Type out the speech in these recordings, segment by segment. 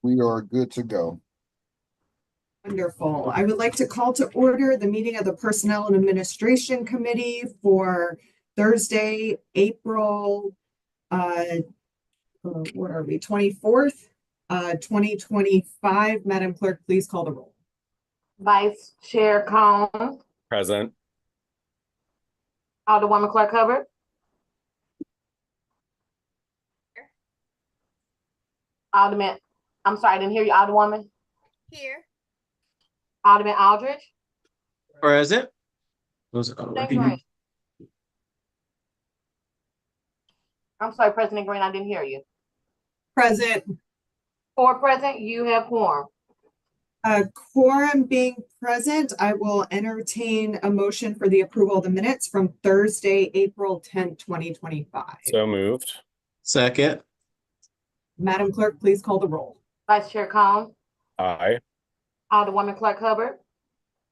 We are good to go. Wonderful. I would like to call to order the meeting of the Personnel and Administration Committee for Thursday, April, what are we, 24th, 2025. Madam Clerk, please call the roll. Vice Chair Combs, Present. Alderwoman Clark Hubbard. Alderman, I'm sorry, I didn't hear you, Alderwoman. Here. Alderman Aldridge. Present. President Green. I'm sorry, President Green, I didn't hear you. Present. For present, you have quorum. Quorum being present, I will entertain a motion for the approval of the minutes from Thursday, April 10th, 2025. So moved. Second. Madam Clerk, please call the roll. Vice Chair Combs, Aye. Alderwoman Clark Hubbard,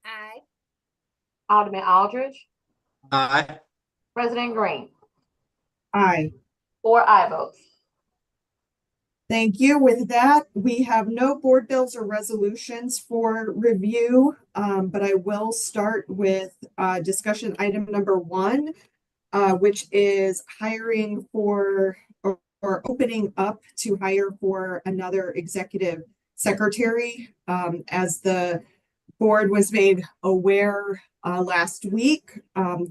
Aye. Alderman Aldridge, Aye. President Green. Aye. 4 aye votes. Thank you. With that, we have no board bills or resolutions for review, but I will start with discussion item number 1, which is hiring for or opening up to hire for another executive secretary. As the board was made aware last week,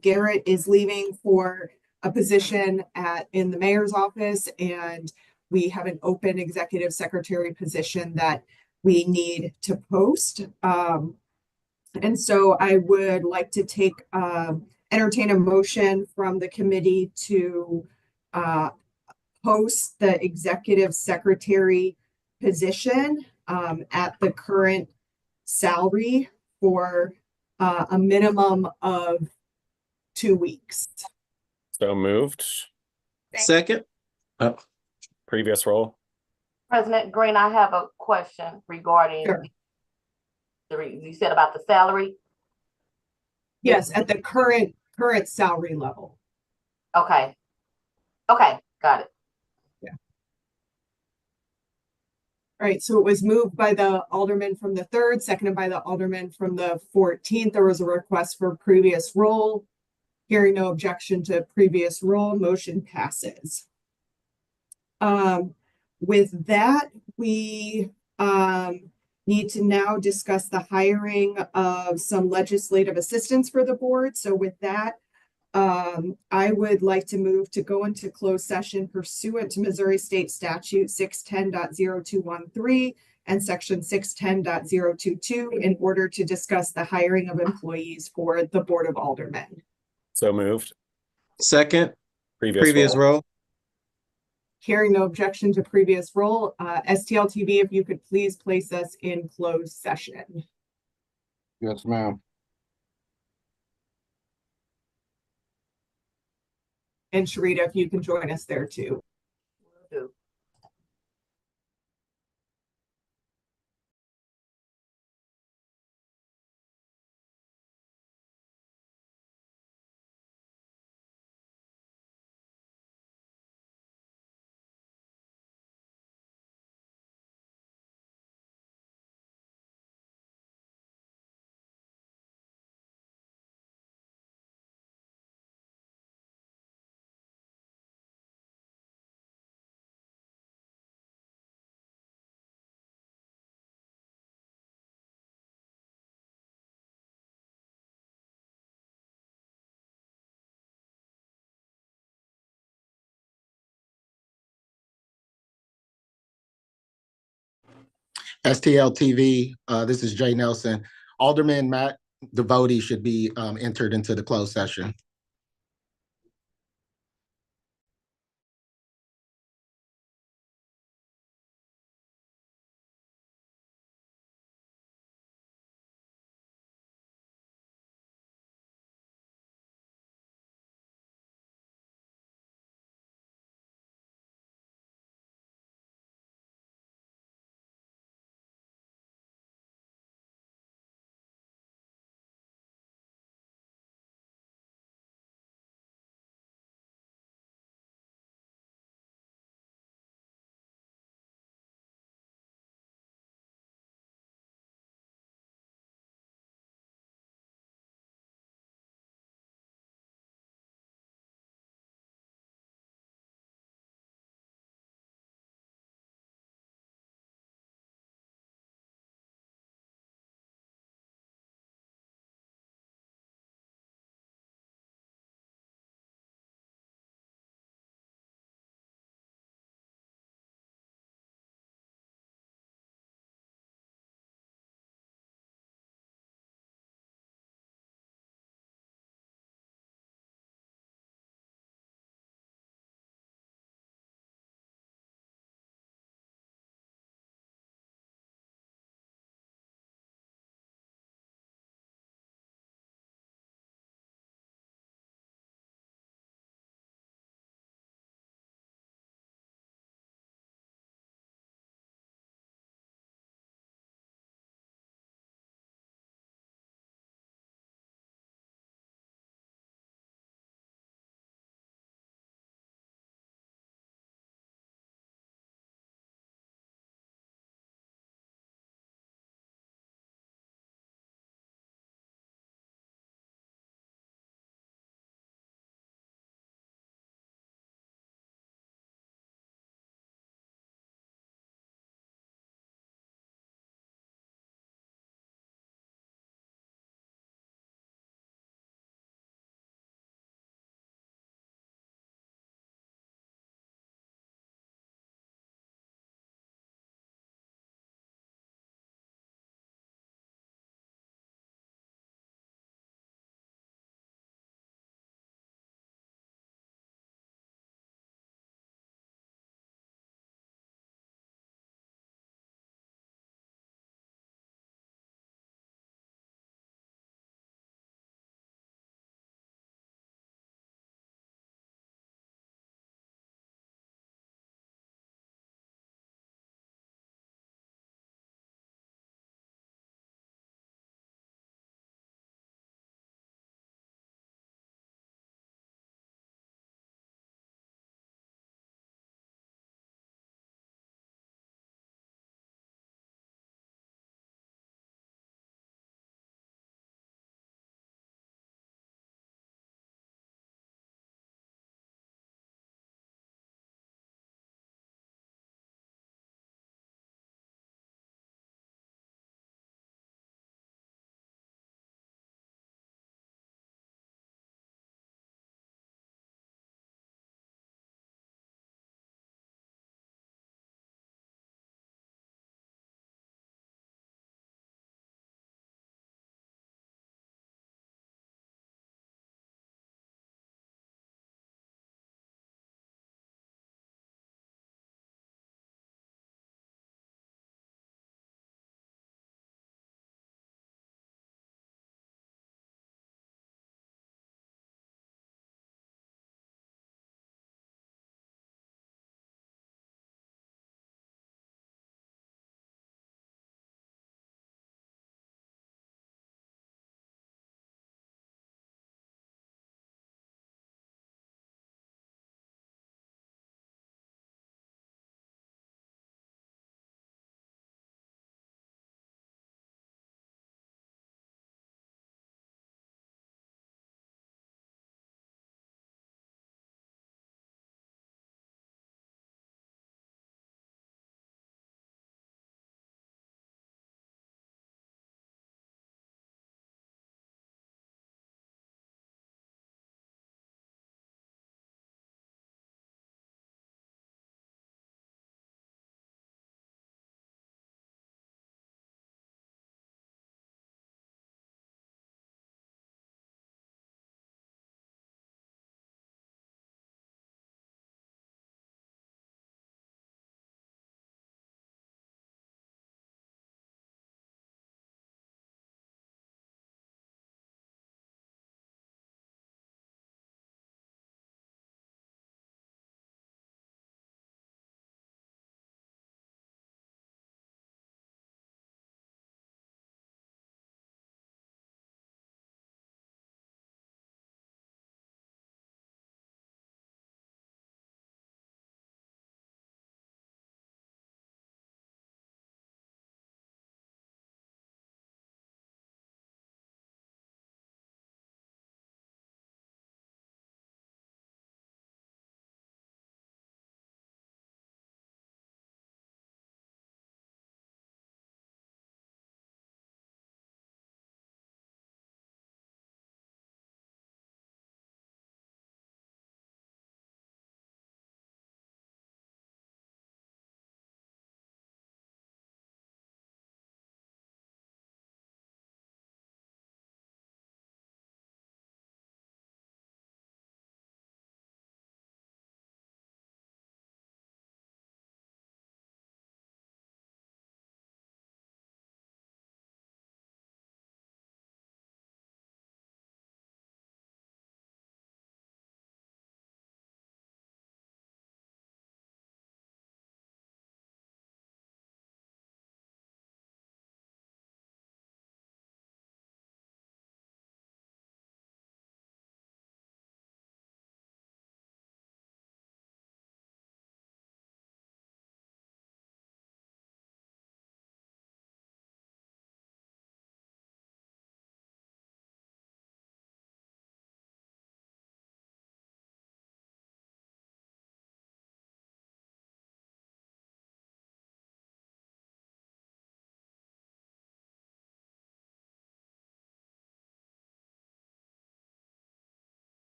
Garrett is leaving for a position in the mayor's office, and we have an open executive secretary position that we need to post. And so I would like to entertain a motion from the committee to post the executive secretary position at the current salary for a minimum of 2 weeks. So moved. Second. Previous roll. President Green, I have a question regarding Sure. you said about the salary. Yes, at the current salary level. Okay, got it. All right, so it was moved by the alderman from the 3rd, seconded by the alderman from the 14th. There was a request for previous roll. Hearing no objection to previous roll, motion passes. With that, we need to now discuss the hiring of some legislative assistants for the board. So with that, I would like to move to go into closed session pursuant to Missouri State Statute 610.0213 and Section 610.022 in order to discuss the hiring of employees for the Board of Aldermen. So moved. Second. Previous roll. roll. Hearing no objection to previous roll, STL TV, if you could please place us in closed session. Yes, ma'am. And Sharita, if you can join us there too. Will do. STL TV, this is Jay Nelson. Alderman Matt Devotee should be entered into the closed session.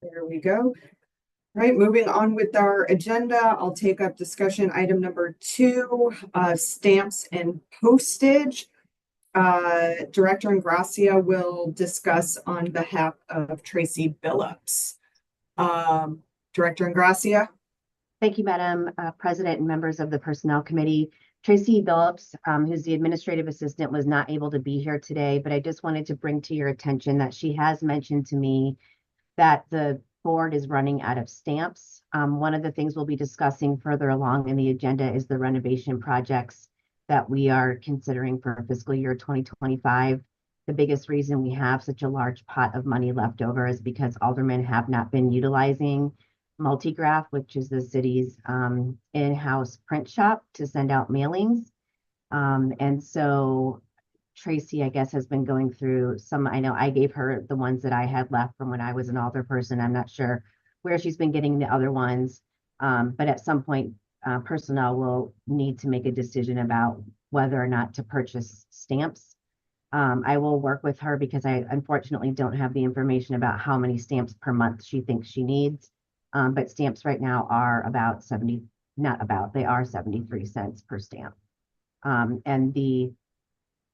There we go. Right, moving on with our agenda, I'll take up discussion item number 2, stamps and postage. Director Ingracia will discuss on behalf of Tracy Billups. Director Ingracia. Thank you, Madam President and members of the Personnel Committee. Tracy Billups, who's the administrative assistant, was not able to be here today, but I just wanted to bring to your attention that she has mentioned to me that the board is running out of stamps. One of the things we'll be discussing further along in the agenda is the renovation projects that we are considering for fiscal year 2025. The biggest reason we have such a large pot of money left over is because aldermen have not been utilizing Multigraph, which is the city's in-house print shop, to send out mailings. And so Tracy, I guess, has been going through some. I know I gave her the ones that I had left from when I was an alderperson. I'm not sure where she's been getting the other ones. But at some point, personnel will need to make a decision about whether or not to purchase stamps. I will work with her because I unfortunately don't have the information about how many stamps per month she thinks she needs. But stamps right now are about they are 73 cents per stamp. And the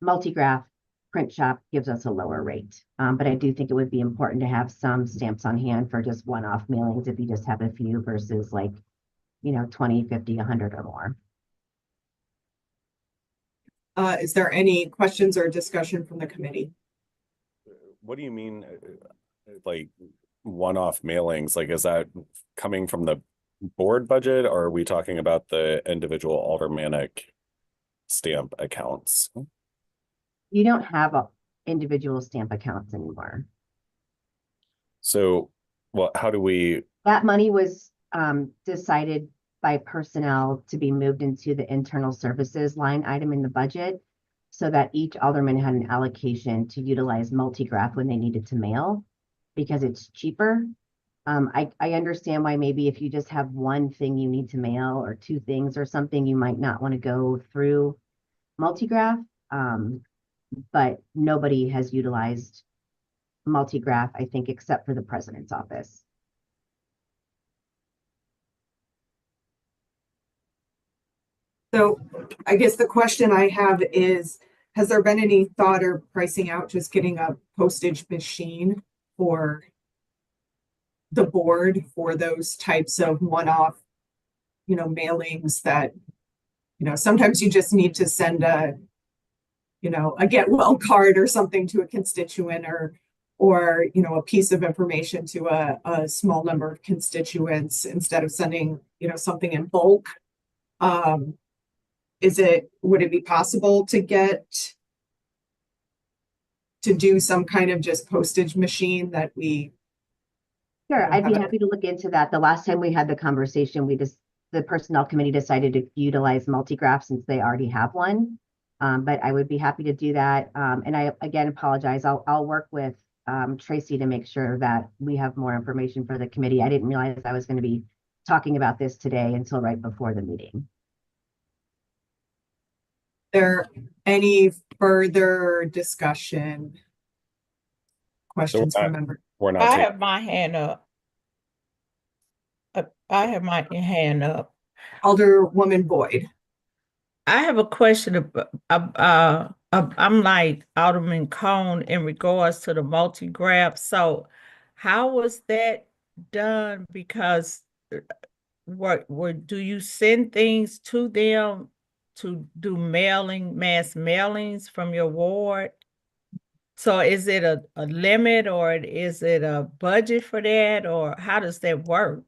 Multigraph print shop gives us a lower rate. But I do think it would be important to have some stamps on hand for just one-off mailings if you just have a few versus 20, 50, 100 or more. Is there any questions or discussion from the committee? What do you mean, like one-off mailings? Like, is that coming from the board budget, or are we talking about the individual aldermanic stamp accounts? You don't have individual stamp accounts anymore. So, well, how do we? That money was decided by personnel to be moved into the internal services line item in the budget so that each alderman had an allocation to utilize Multigraph when they needed to mail because it's cheaper. I understand why maybe if you just have one thing you need to mail or two things or something, you might not want to go through Multigraph. But nobody has utilized Multigraph, I think, except for the president's office. So I guess the question I have is, has there been any thought or pricing out just getting a postage machine for the board for those types of one-off, mailings that, sometimes you just need to send a get well card or something to a constituent or a piece of information to a small number of constituents instead of sending, something in bulk. Would it be possible to do some kind of just postage machine that we? Sure, I'd be happy to look into that. The last time we had the conversation, the personnel committee decided to utilize Multigraph since they already have one. But I would be happy to do that. And I, again, apologize. I'll work with Tracy to make sure that we have more information for the committee. I didn't realize I was going to be talking about this today until right before the meeting. There any further discussion? Questions from members? We're not. I have my hand up. I have my hand up. Alderwoman Boyd. I have a question. I'm like Alderman Cone in regards to the Multigraph. So how was that done? Because what do you send things to them to do mass mailings from your ward? So is it a limit or is it a budget for that, or how does that work?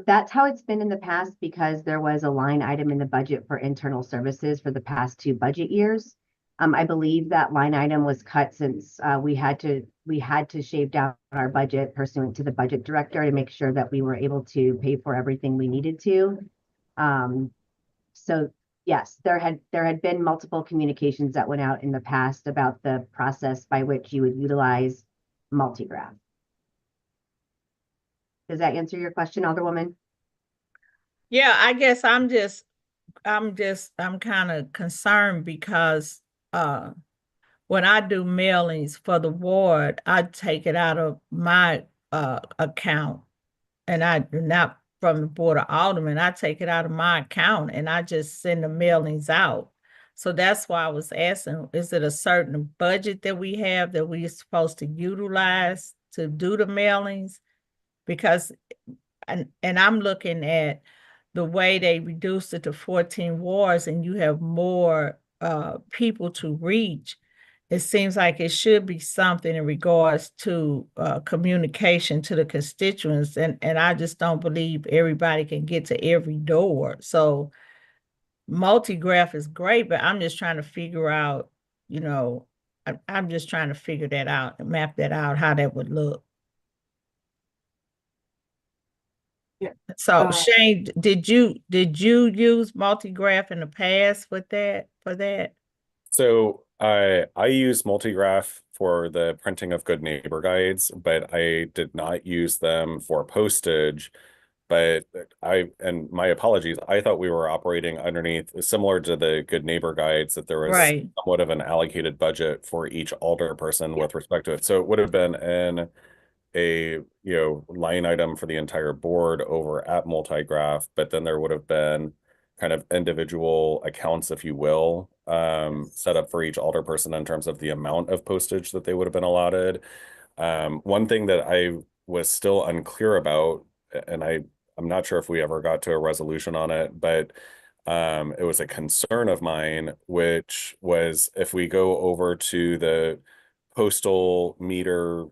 That's how it's been in the past because there was a line item in the budget for internal services for the past 2 budget years. I believe that line item was cut since we had to shave down our budget pursuant to the budget director to make sure that we were able to pay for everything we needed to. So yes, there had been multiple communications that went out in the past about the process by which you would utilize Multigraph. Does that answer your question, Alderwoman? Yeah, I guess I'm kind of concerned because when I do mailings for the ward, I take it out of my account. And I not from the Board of Aldermen, I take it out of my account and I just send the mailings out. So that's why I was asking, is it a certain budget that we have that we're supposed to utilize to do the mailings? Because, and I'm looking at the way they reduced it to 14 wards and you have more people to reach. It seems like it should be something in regards to communication to the constituents. And I just don't believe everybody can get to every door. So multi-graph is great, but I'm just trying to figure out, you know, I'm just trying to figure that out and map that out, how that would look. Yeah. So Shane, did you use multi-graph in the past with that, for that? So I use Multigraph for the printing of Good Neighbor guides, but I did not use them for postage. But and my apologies, I thought we were operating underneath, similar to the Good Neighbor guides, that there was Right. somewhat of an allocated budget for each alder person with respect to it. So it would have been in a line item for the entire board over at Multigraph, but then there would have been kind of individual accounts, if you will, set up for each alder person in terms of the amount of postage that they would have been allotted. One thing that I was still unclear about, and I'm not sure if we ever got to a resolution on it, but it was a concern of mine, which was if we go over to the postal meter,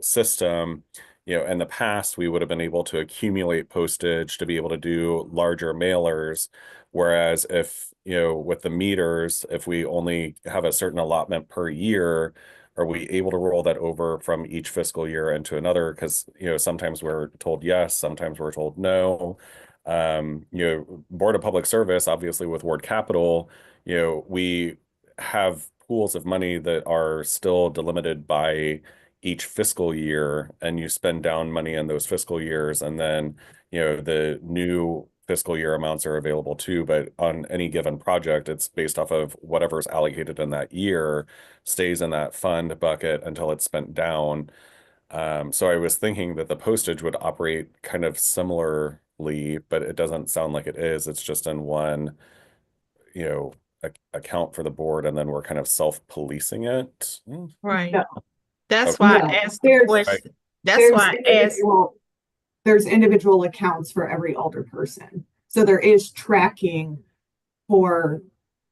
system, in the past, we would have been able to accumulate postage to be able to do larger mailers. Whereas if, with the meters, if we only have a certain allotment per year, are we able to roll that over from each fiscal year into another? Because, sometimes we're told yes, sometimes we're told no. Board of Public Service, obviously with Ward Capital, we have pools of money that are still delimited by each fiscal year, and you spend down money in those fiscal years, and then the new fiscal year amounts are available too. But on any given project, it's based off of whatever's allocated in that year stays in that fund bucket until it's spent down. So I was thinking that the postage would operate kind of similarly, but it doesn't sound like it is. It's just in one account for the board, and then we're kind of self-policing it. Right. No. That's Okay. why No, I asked the there's- question. That's There's why I asked. there's individual accounts for every alder person. So there is tracking for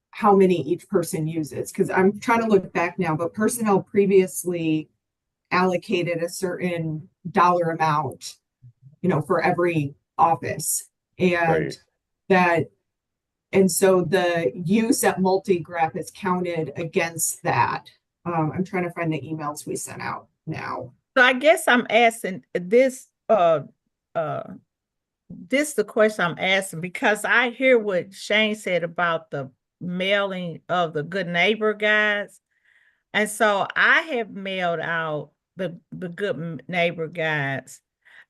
how many each person uses. Because I'm trying to look back now, but personnel previously allocated a certain dollar amount, for every office. And Right. and so the use at Multigraph is counted against that. I'm trying to find the emails we sent out now. So I guess I'm asking this, this the question I'm asking, because I hear what Shane said about the mailing of the Good Neighbor guides. And so I have mailed out the Good Neighbor guides.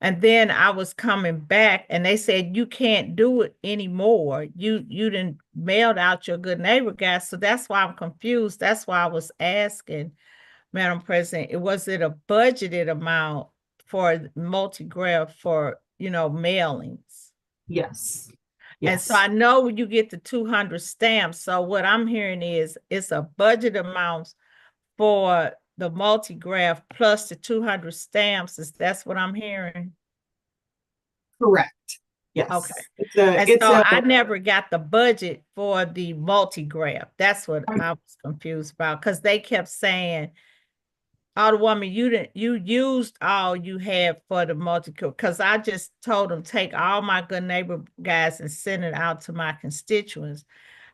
And then I was coming back and they said, you can't do it anymore. You didn't mailed out your Good Neighbor guides. So that's why I'm confused. That's why I was asking, Madam President, was it a budgeted amount for Multigraph for, mailings? Yes. And so I know you get the 200 stamps. So what I'm hearing is it's a budget amount for the Multigraph plus the 200 stamps. That's what I'm hearing? Correct. Yes. Okay. And so I never got the budget for the Multigraph. That's what I was confused about, because they kept saying, Alderwoman, you used all you had for the Multigraph, because I just told them take all my Good Neighbor guys and send it out to my constituents.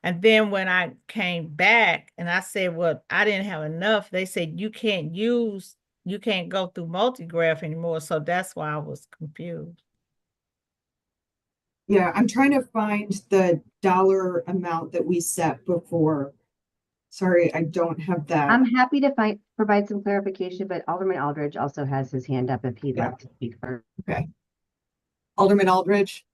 And then when I came back and I said, well, I didn't have enough, they said you can't go through Multigraph anymore. So that's why I was confused. Yeah, I'm trying to find the dollar amount that we set before. Sorry, I don't have that. I'm happy to provide some clarification, but Alderman Aldridge also has his hand up if he'd like to speak first. Okay. Alderman Aldridge.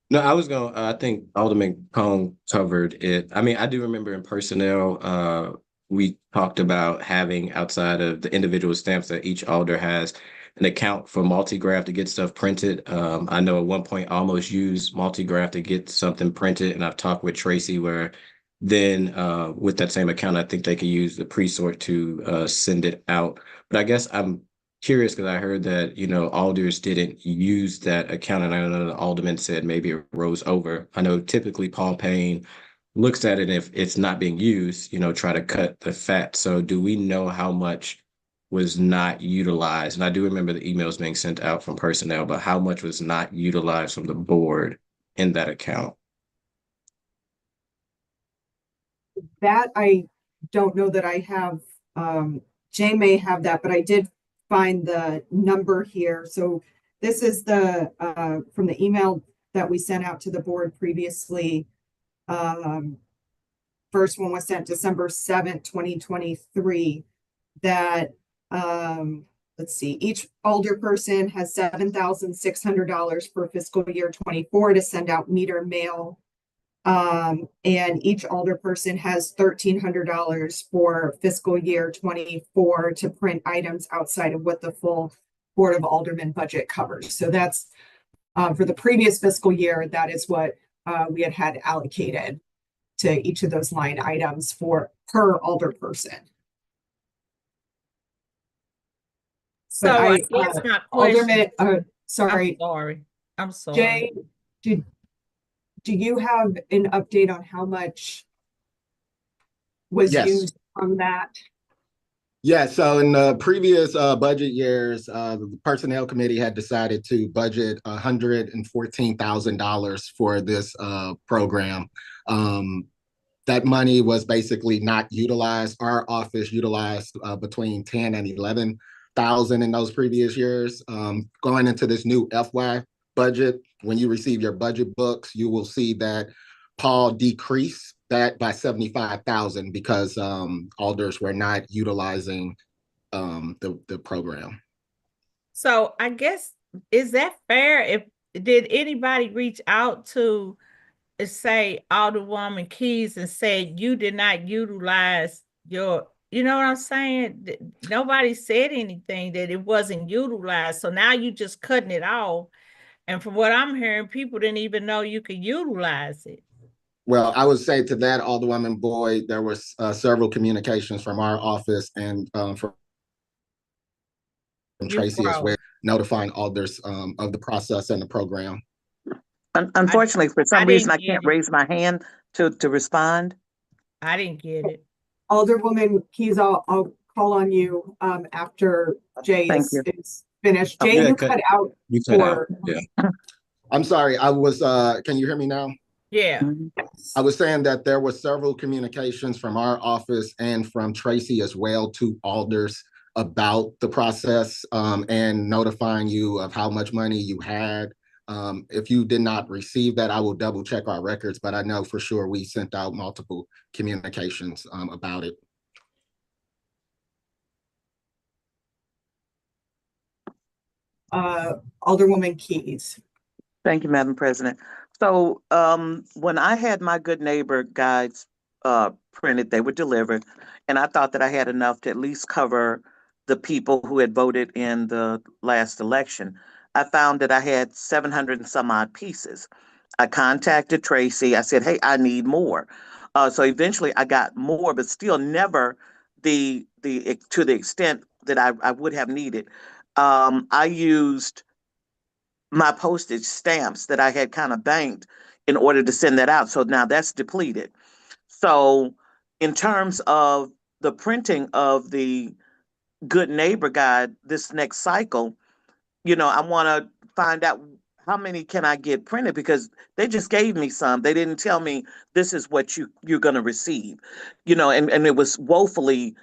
No, I was I think Alderman Cone covered it. I mean, I do remember in personnel, we talked about having outside of the individual stamps that each alder has an account for Multigraph to get stuff printed. I know at one point I almost used Multigraph to get something printed, and I've talked with Tracy where then with that same account, I think they could use the pre-sort to send it out. But I guess I'm curious because I heard that, alders didn't use that account, and I know the alderman said maybe it rose over. I know typically Paul Payne looks at it, and if it's not being used, try to cut the fat. So do we know how much was not utilized? And I do remember the emails being sent out from personnel, but how much was not utilized from the board in that account? That I don't know that I have. Jay may have that, but I did find the number here. So this is the from the email that we sent out to the board previously. First one was sent December 7th, 2023. That let's see, each alder person has $7,600 for fiscal year 24 to send out meter mail. And each alder person has $1,300 for fiscal year 24 to print items outside of what the full Board of Aldermen budget covers. So that's for the previous fiscal year, that is what we had allocated to each of those line items for per alder person. So I guess my question, Alderman, sorry, I'm sorry. Jay, do you have an update on how much was Yes. used from that? Yeah, so in the previous budget years, the Personnel Committee had decided to budget $114,000 for this program. That money was basically not utilized. Our office utilized between 10 and 11,000 in those previous years. Going into this new FY budget, when you receive your budget books, you will see that Paul decreased that by 75,000 because alders were not utilizing the program. So I guess, is that fair? Did anybody reach out to say Alderwoman Keys and said you did not utilize your, you know what I'm saying? Nobody said anything that it wasn't utilized. So now you just cutting it off. And from what I'm hearing, people didn't even know you could utilize it. Well, I would say to that, Alderwoman Boyd, there was several communications from our office and from Tracy as well, notifying alders of the process and the program. Unfortunately, for some reason, I didn't can't get it. raise my hand to respond. I didn't get it. Alderwoman Keys, I'll call on you after Jay Thank is finished. Jay, Yeah, you cut- cut out You cut out. for Yeah. I'm sorry, I was, can you hear me now? Yeah. I was saying that there were several communications from our office and from Tracy as well to alders about the process and notifying you of how much money you had. If you did not receive that, I will double check our records, but I know for sure we sent out multiple communications about it. Alderwoman Keys. Thank you, Madam President. So when I had my Good Neighbor guides printed, they were delivered, and I thought that I had enough to at least cover the people who had voted in the last election. I found that I had 700 and some odd pieces. I contacted Tracy. I said, hey, I need more. So eventually I got more, but still never to the extent that I would have needed. I used my postage stamps that I had kind of banked in order to send that out. So now that's depleted. So in terms of the printing of the Good Neighbor Guide this next cycle, I want to find out how many can I get printed, because they just gave me some. They didn't tell me this is what you're going to receive, and it was woefully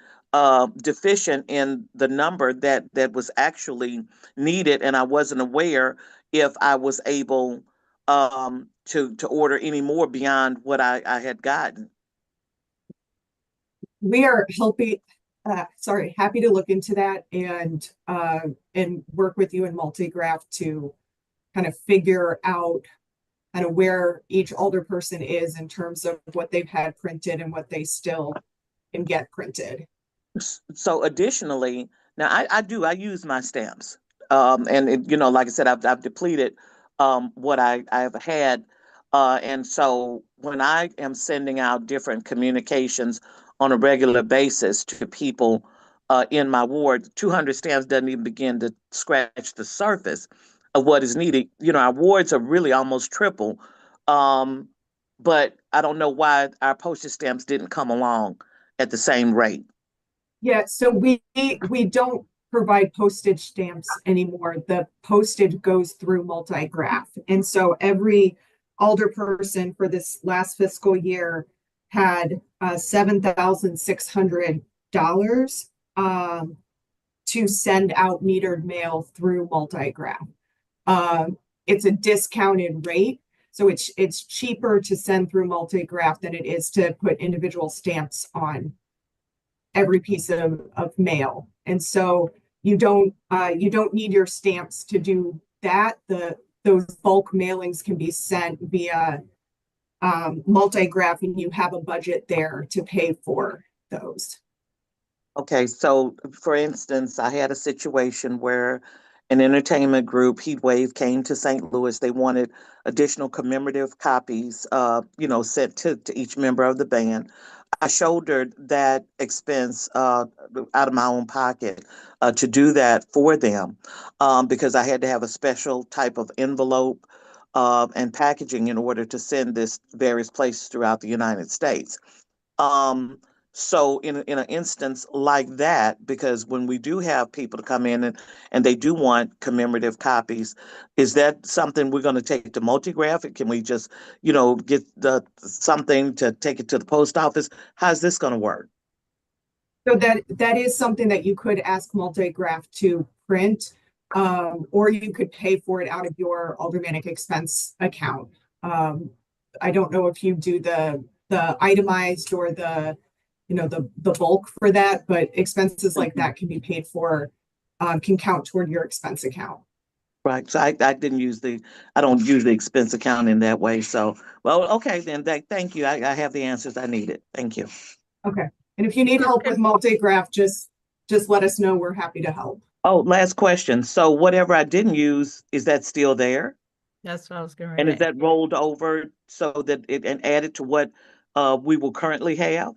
deficient in the number that was actually needed. And I wasn't aware if I was able to order any more beyond what I had gotten. We are happy to look into that and work with you in Multigraph to kind of figure out kind of where each alder person is in terms of what they've had printed and what they still can get printed. So additionally, now I use my stamps. And like I said, I've depleted what I've had. And so when I am sending out different communications on a regular basis to people in my ward, 200 stamps doesn't even begin to scratch the surface of what is needed. Our wards are really almost triple. But I don't know why our postage stamps didn't come along at the same rate. Yeah, so we don't provide postage stamps anymore. The postage goes through Multigraph. And so every alderperson for this last fiscal year had $7,600 to send out metered mail through Multigraph. It's a discounted rate. So it's cheaper to send through Multigraph than it is to put individual stamps on every piece of mail. And so you don't need your stamps to do that. Those bulk mailings can be sent via Multigraph, and you have a budget there to pay for those. Okay, so for instance, I had a situation where an entertainment group, Heatwave, came to St. Louis. They wanted additional commemorative copies, sent to each member of the band. I shouldered that expense out of my own pocket to do that for them because I had to have a special type of envelope and packaging in order to send this various places throughout the United States. So in an instance like that, because when we do have people to come in and they do want commemorative copies, is that something we're going to take to Multigraph? Can we just, get something to take it to the post office? How's this going to work? So that is something that you could ask Multigraph to print, or you could pay for it out of your aldermanic expense account. I don't know if you do the itemized or the bulk for that, but expenses like that can be paid for, can count toward your expense account. Right. So I don't use the expense account in that way. So, well, okay, then thank you. I have the answers I needed. Thank you. Okay. And if you need help with Multigraph, just let us know. We're happy to help. Oh, last question. So whatever I didn't use, is that still there? That's what I was going And to is that rolled over so that and added to what we will currently have?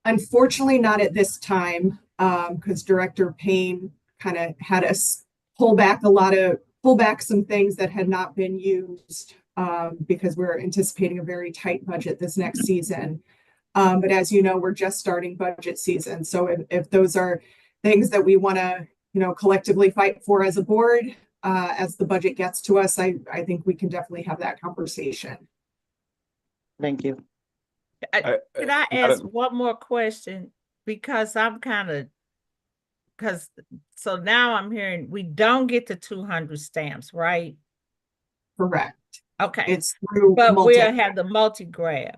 Unfortunately, not at this time, because Director Payne kind of had us pull back some things that had not been used because we're anticipating a very tight budget this next season. But as you know, we're just starting budget season. So if those are things that we want to, collectively fight for as a board, as the budget gets to us, I think we can definitely have that conversation. Thank you. Could I ask one more question? Because so now I'm hearing we don't get to 200 stamps, right? Correct. Okay. It's through but we'll have the Multigraph.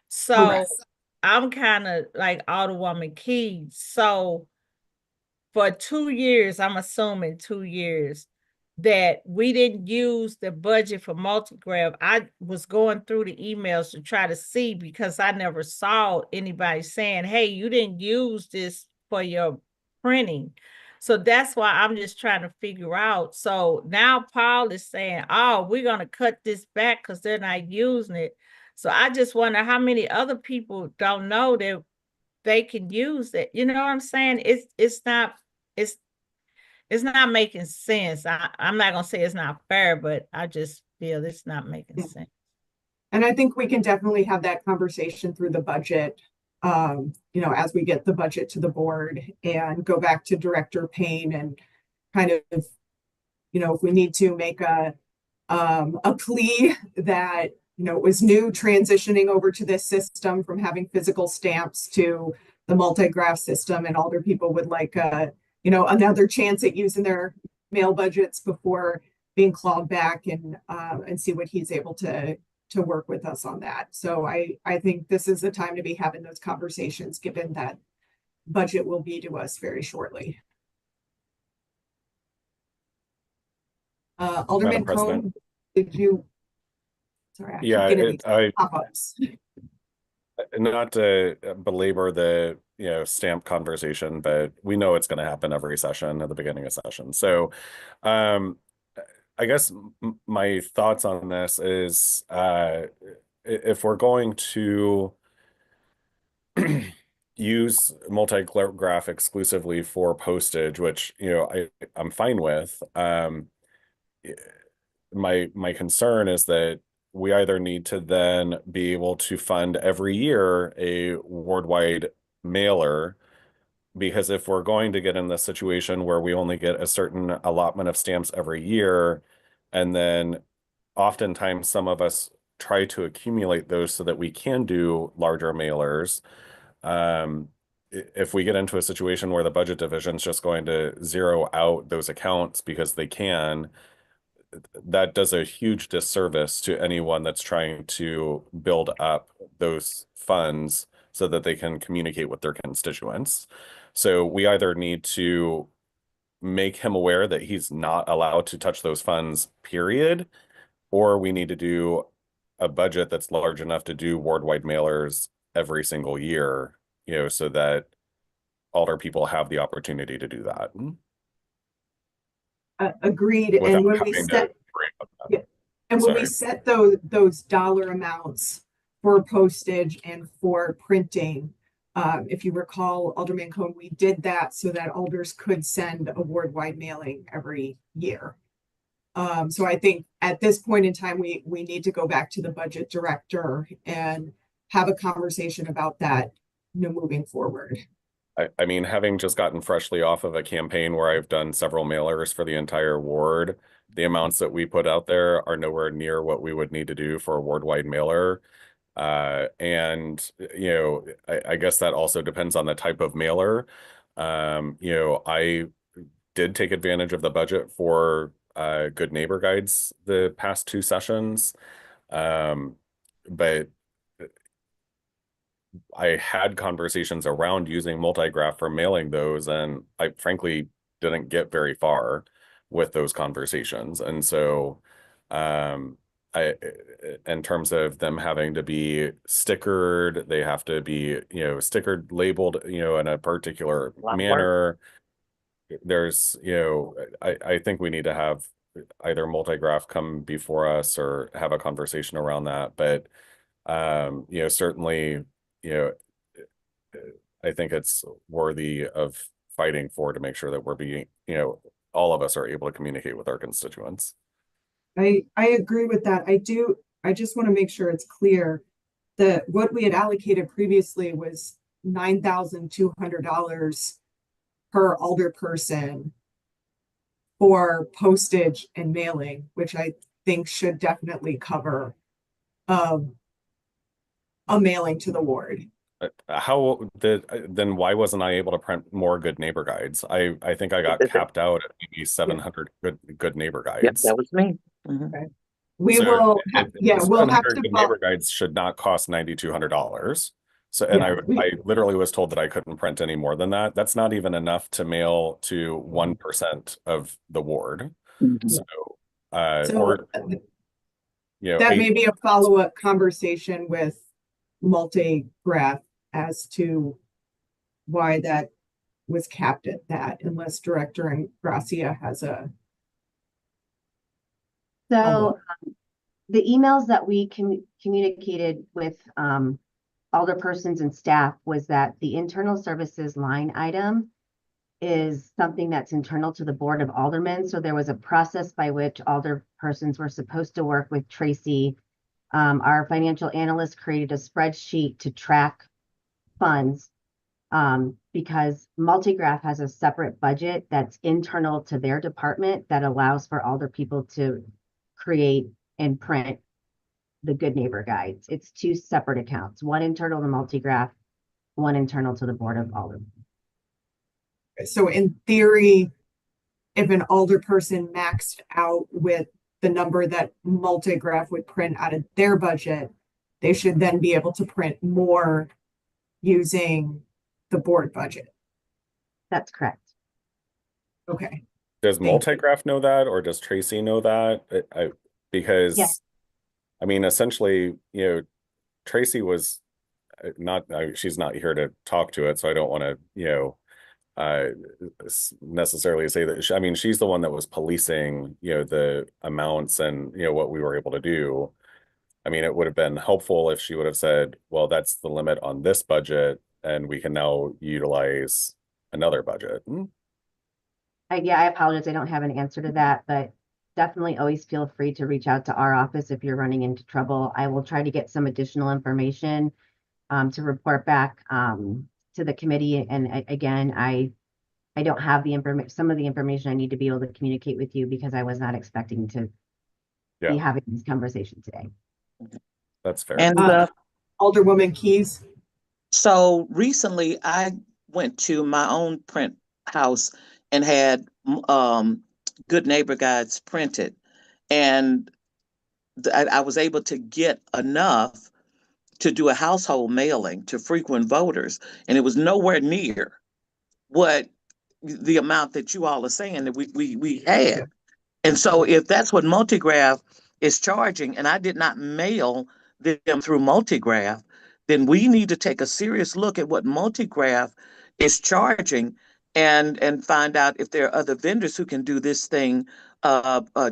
So Correct. I'm kind of like Alderwoman Keys. So for 2 years, I'm assuming 2 years, that we didn't use the budget for Multigraph. I was going through the emails to try to see because I never saw anybody saying, hey, you didn't use this for your printing. So that's why I'm just trying to figure out. So now Paul is saying, oh, we're going to cut this back because they're not using it. So I just wonder how many other people don't know that they can use it. You know what I'm saying? It's not making sense. I'm not gonna say it's not fair, but I just feel it's not making sense. And I think we can definitely have that conversation through the budget, as we get the budget to the board and go back to Director Payne and kind of, if we need to make a plea that, it was new transitioning over to this system from having physical stamps to the Multigraph system, and older people would like another chance at using their mail budgets before being clawed back, and see what he's able to work with us on that. So I think this is the time to be having those conversations, given that budget will be to us very shortly. Alderman Cone, did you? Sorry, I keep getting these pop-ups. not to belabor the, stamp conversation, but we know it's going to happen every session at the beginning of session. So, I guess my thoughts on this is, if we're going to use multi-graph exclusively for postage, which, I'm fine with, my concern is that we either need to then be able to fund every year a ward-wide mailer, because if we're going to get in the situation where we only get a certain allotment of stamps every year, and then oftentimes some of us try to accumulate those so that we can do larger mailers. If we get into a situation where the budget division is just going to zero out those accounts because they can, that does a huge disservice to anyone that's trying to build up those funds so that they can communicate with their constituents. So we either need to make him aware that he's not allowed to touch those funds, period, or we need to do a budget that's large enough to do ward-wide mailers every single year, so that alder people have the opportunity to do that. Agreed. Without And when we having to set, worry about that. yeah, and when we Sorry. set those dollar amounts for postage and for printing, if you recall, Alderman Cone, we did that so that alders could send a ward-wide mailing every year. So I think at this point in time, we need to go back to the budget director and have a conversation about that, moving forward. I mean, having just gotten freshly off of a campaign where I've done several mailers for the entire ward, the amounts that we put out there are nowhere near what we would need to do for a ward-wide mailer. And, I guess that also depends on the type of mailer. I did take advantage of the budget for Good Neighbor Guides the past 2 sessions. But I had conversations around using multi-graph for mailing those, and I frankly didn't get very far with those conversations. And so, in terms of them having to be stickered, they have to be, stickered, labeled, in a particular Lot of work. manner. There's, I think we need to have either multi-graph come before us or have a conversation around that. But, certainly, I think it's worthy of fighting for, to make sure that we're being, all of us are able to communicate with our constituents. I agree with that. I just want to make sure it's clear that what we had allocated previously was $9,200 per alder person for postage and mailing, which I think should definitely cover a mailing to the ward. Then why wasn't I able to print more Good Neighbor Guides? I think I got capped out at maybe 700 good Neighbor Yep, Guides. that was me. Mhm. We So will, we'll have 700 to, Good Neighbor Guides should not cost $9,200. So, and Yeah, I literally was told that I couldn't print any more than that. That's not even enough to mail to 1% of the ward. Mhm. So, so that eight- may be a follow-up conversation with multi-graph as to why that was capped at that, unless Director Gracia has a. So the emails that we communicated with alderpersons and staff was that the internal services line item is something that's internal to the Board of Aldermen. So there was a process by which alderpersons were supposed to work with Tracy. Our financial analyst created a spreadsheet to track funds because Multigraph has a separate budget that's internal to their department that allows for alder people to create and print the Good Neighbor Guides. It's 2 separate accounts, one internal to Multigraph, one internal to the Board of Aldermen. So in theory, if an alder person maxed out with the number that Multigraph would print out of their budget, they should then be able to print more using the board budget. That's correct. Okay. Does Thank you. Multigraph know that, or does Tracy know that? Because, Yes. I mean, essentially, Tracy was she's not here to talk to it, so I don't want to, necessarily say that. I mean, she's the one that was policing, the amounts and, what we were able to do. I mean, it would have been helpful if she would have said, well, that's the limit on this budget, and we can now utilize another budget. Yeah, I apologize. I don't have an answer to that, but definitely always feel free to reach out to our office if you're running into trouble. I will try to get some additional information to report back to the committee. And again, I don't have the information, some of the information I need to be able to communicate with you because I was not expecting to be having this conversation today. That's fair. And Alderwoman Keys. so recently I went to my own print house and had Good Neighbor Guides printed. And I was able to get enough to do a household mailing to frequent voters. And it was nowhere near what the amount that you all are saying that we had. And so if that's what Multigraph is charging, and I did not mail them through Multigraph, then we need to take a serious look at what Multigraph is charging and find out if there are other vendors who can do this thing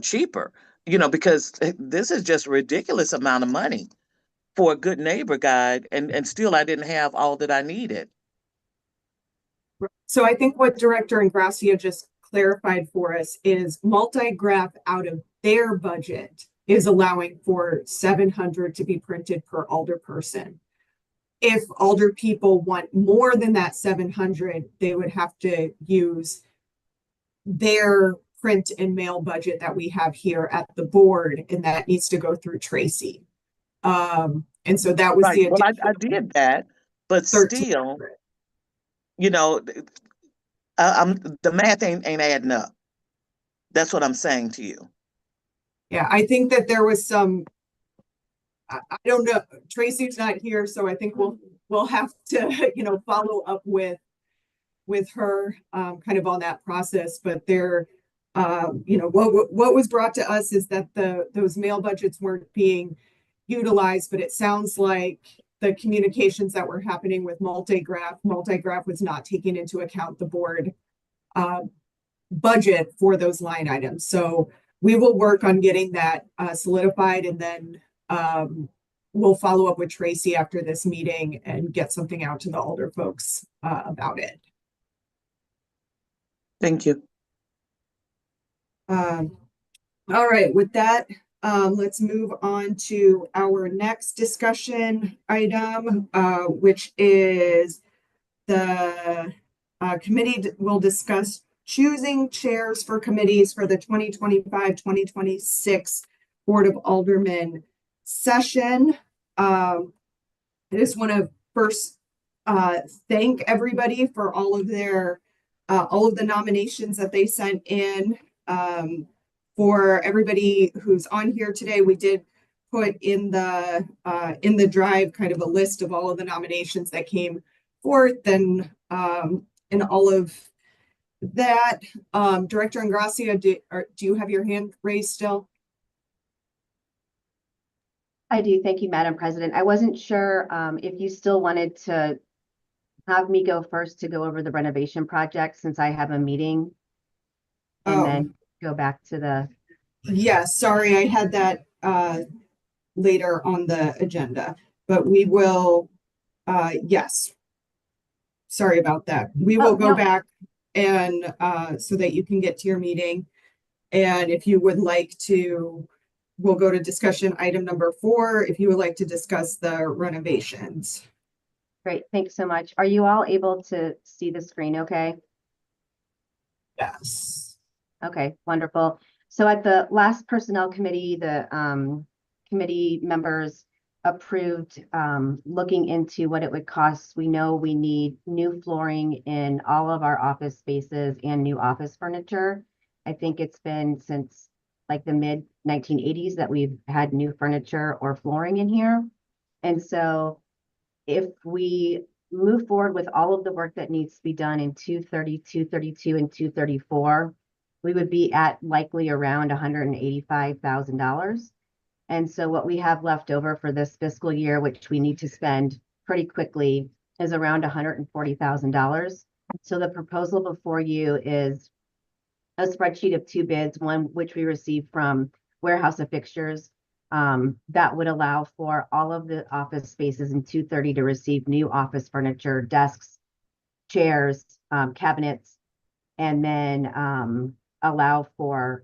cheaper, because this is just a ridiculous amount of money for a Good Neighbor Guide, and still I didn't have all that I needed. So I think what Director Ingracia just clarified for us is Multigraph out of their budget is allowing for 700 to be printed per alderperson. If alder people want more than that 700, they would have to use their print and mail budget that we have here at the board, and that needs to go through Tracy. And so that was Right. Well, I did that, but still, the math ain't adding up. That's what I'm saying to you. Yeah, I think that there was some, I don't know, Tracy's not here, so I think we'll have to, follow up with her kind of on that process. But there, what was brought to us is that those mail budgets weren't being utilized, but it sounds like the communications that were happening with Multigraph was not taking into account the board budget for those line items. So we will work on getting that solidified, and then we'll follow up with Tracy after this meeting and get something out to the alder folks about it. Thank you. All right, with that, let's move on to our next discussion item, which is the committee will discuss choosing chairs for committees for the 2025-2026 Board of Aldermen session. I just want to first thank everybody for all of the nominations that they sent in. For everybody who's on here today, we did put in the drive kind of a list of all of the nominations that came forth, and all of that. Director Ingracia, do you have your hand raised still? I do. Thank you, Madam President. I wasn't sure if you still wanted to have me go first to go over the renovation project, since I have a meeting, and then go back to the. Yeah, sorry, I had that later on the agenda, but we will, yes. Sorry about that. We will go back and so that you can get to your meeting. And if you would like to, we'll go to discussion item number 4, if you would like to discuss the renovations. Great, thanks so much. Are you all able to see the screen okay? Yes. Okay, wonderful. So at the last personnel committee, the committee members approved looking into what it would cost. We know we need new flooring in all of our office spaces and new office furniture. I think it's been since like the mid 1980s that we've had new furniture or flooring in here. And so if we move forward with all of the work that needs to be done in 230, 232, and 234, we would be at likely around $185,000. And so what we have left over for this fiscal year, which we need to spend pretty quickly is around $140,000. So the proposal before you is a spreadsheet of two bids, one which we received from Warehouse of Fixtures. That would allow for all of the office spaces in 230 to receive new office furniture, desks, chairs, cabinets, and then allow for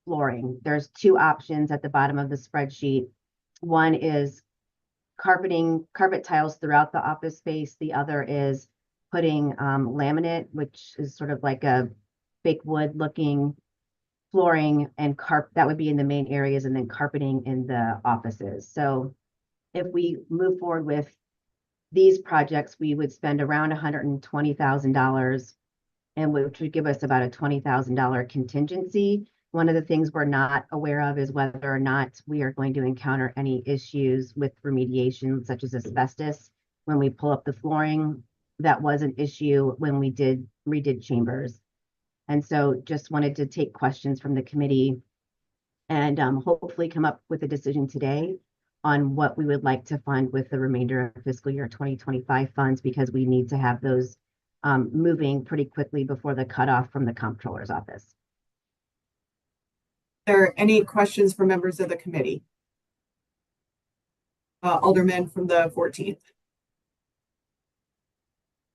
flooring. There's two options at the bottom of the spreadsheet. One is carpet tiles throughout the office space. The other is putting laminate, which is sort of like a fake wood looking flooring, and that would be in the main areas, and then carpeting in the offices. So if we move forward with these projects, we would spend around $120,000, and which would give us about a $20,000 contingency. One of the things we're not aware of is whether or not we are going to encounter any issues with remediation, such as asbestos, when we pull up the flooring. That was an issue when we redid chambers. And so just wanted to take questions from the committee and hopefully come up with a decision today on what we would like to fund with the remainder of fiscal year 2025 funds, because we need to have those moving pretty quickly before the cutoff from the comptroller's office. Are there any questions from members of the committee? Alderman from the 14th.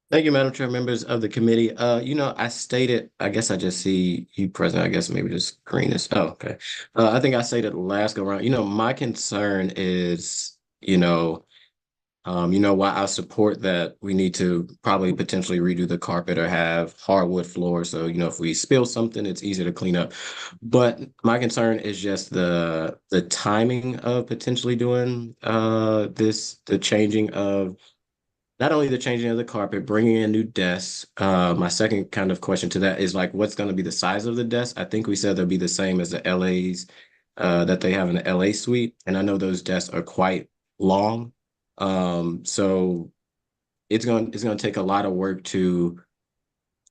Thank you, Madam Chair, members of the committee. I stated, I guess I just see you present, I guess maybe just green is, oh, okay. I think I stated last go around, my concern is, while I support that we need to probably potentially redo the carpet or have hardwood floors. So, if we spill something, it's easier to clean up. But my concern is just the timing of potentially doing the changing of, not only the changing of the carpet, bringing in new desks. My second kind of question to that is like, what's going to be the size of the desk? I think we said they'll be the same as the LAs that they have in the LA suite. And I know those desks are quite long. So it's going to take a lot of work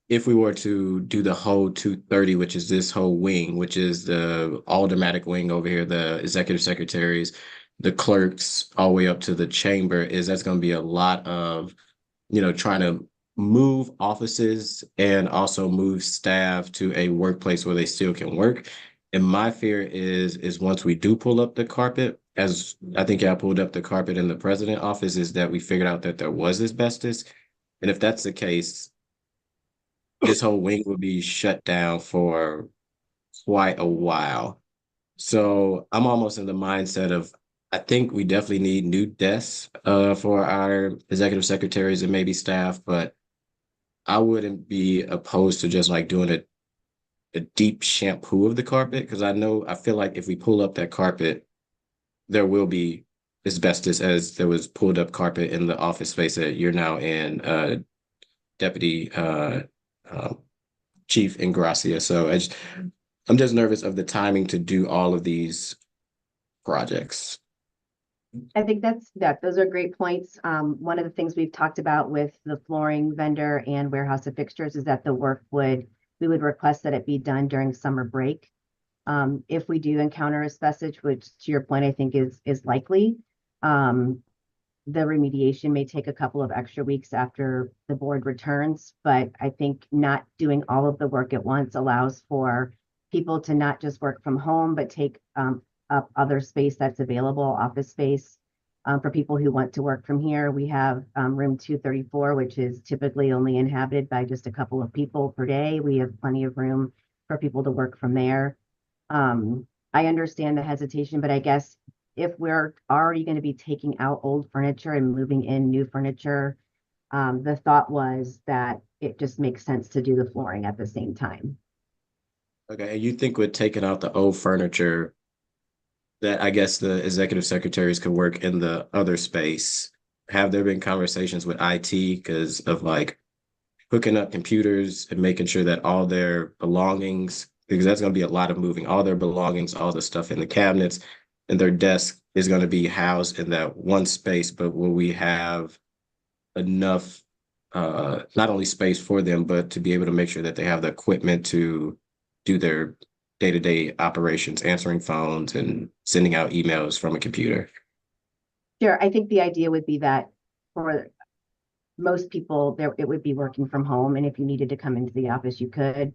if we were to do the whole 230, which is this whole wing, which is the aldermanic wing over here, the executive secretaries, the clerks, all the way up to the chamber, that's going to be a lot of, trying to move offices and also move staff to a workplace where they still can work. And my fear is once we do pull up the carpet, as I think I pulled up the carpet in the president's office, is that we figured out that there was asbestos. And if that's the case, this whole wing will be shut down for quite a while. So I'm almost in the mindset of, I think we definitely need new desks for our executive secretaries and maybe staff, but I wouldn't be opposed to just like doing a deep shampoo of the carpet, because I feel like if we pull up that carpet, there will be asbestos, as there was pulled up carpet in the office space that you're now in, Deputy Chief Ingracia. So I'm just nervous of the timing to do all of these projects. I think those are great points. One of the things we've talked about with the flooring vendor and Warehouse of Fixtures is that the work we would request that it be done during summer break. If we do encounter asbestos, which to your point, I think is likely, the remediation may take a couple of extra weeks after the board returns, but I think not doing all of the work at once allows for people to not just work from home, but take up other space that's available, office space. For people who want to work from here, we have room 234, which is typically only inhabited by just a couple of people per day. We have plenty of room for people to work from there. I understand the hesitation, but I guess if we're already going to be taking out old furniture and moving in new furniture, the thought was that it just makes sense to do the flooring at the same time. Okay, and you think with taking out the old furniture, that I guess the executive secretaries could work in the other space? Have there been conversations with IT because of like hooking up computers and making sure that all their belongings, because that's going to be a lot of moving, all their belongings, all the stuff in the cabinets and their desk is going to be housed in that one space, but will we have enough, not only space for them, but to be able to make sure that they have the equipment to do their day-to-day operations, answering phones and sending out emails from a computer? Sure. I think the idea would be that for most people, it would be working from home, and if you needed to come into the office, you could.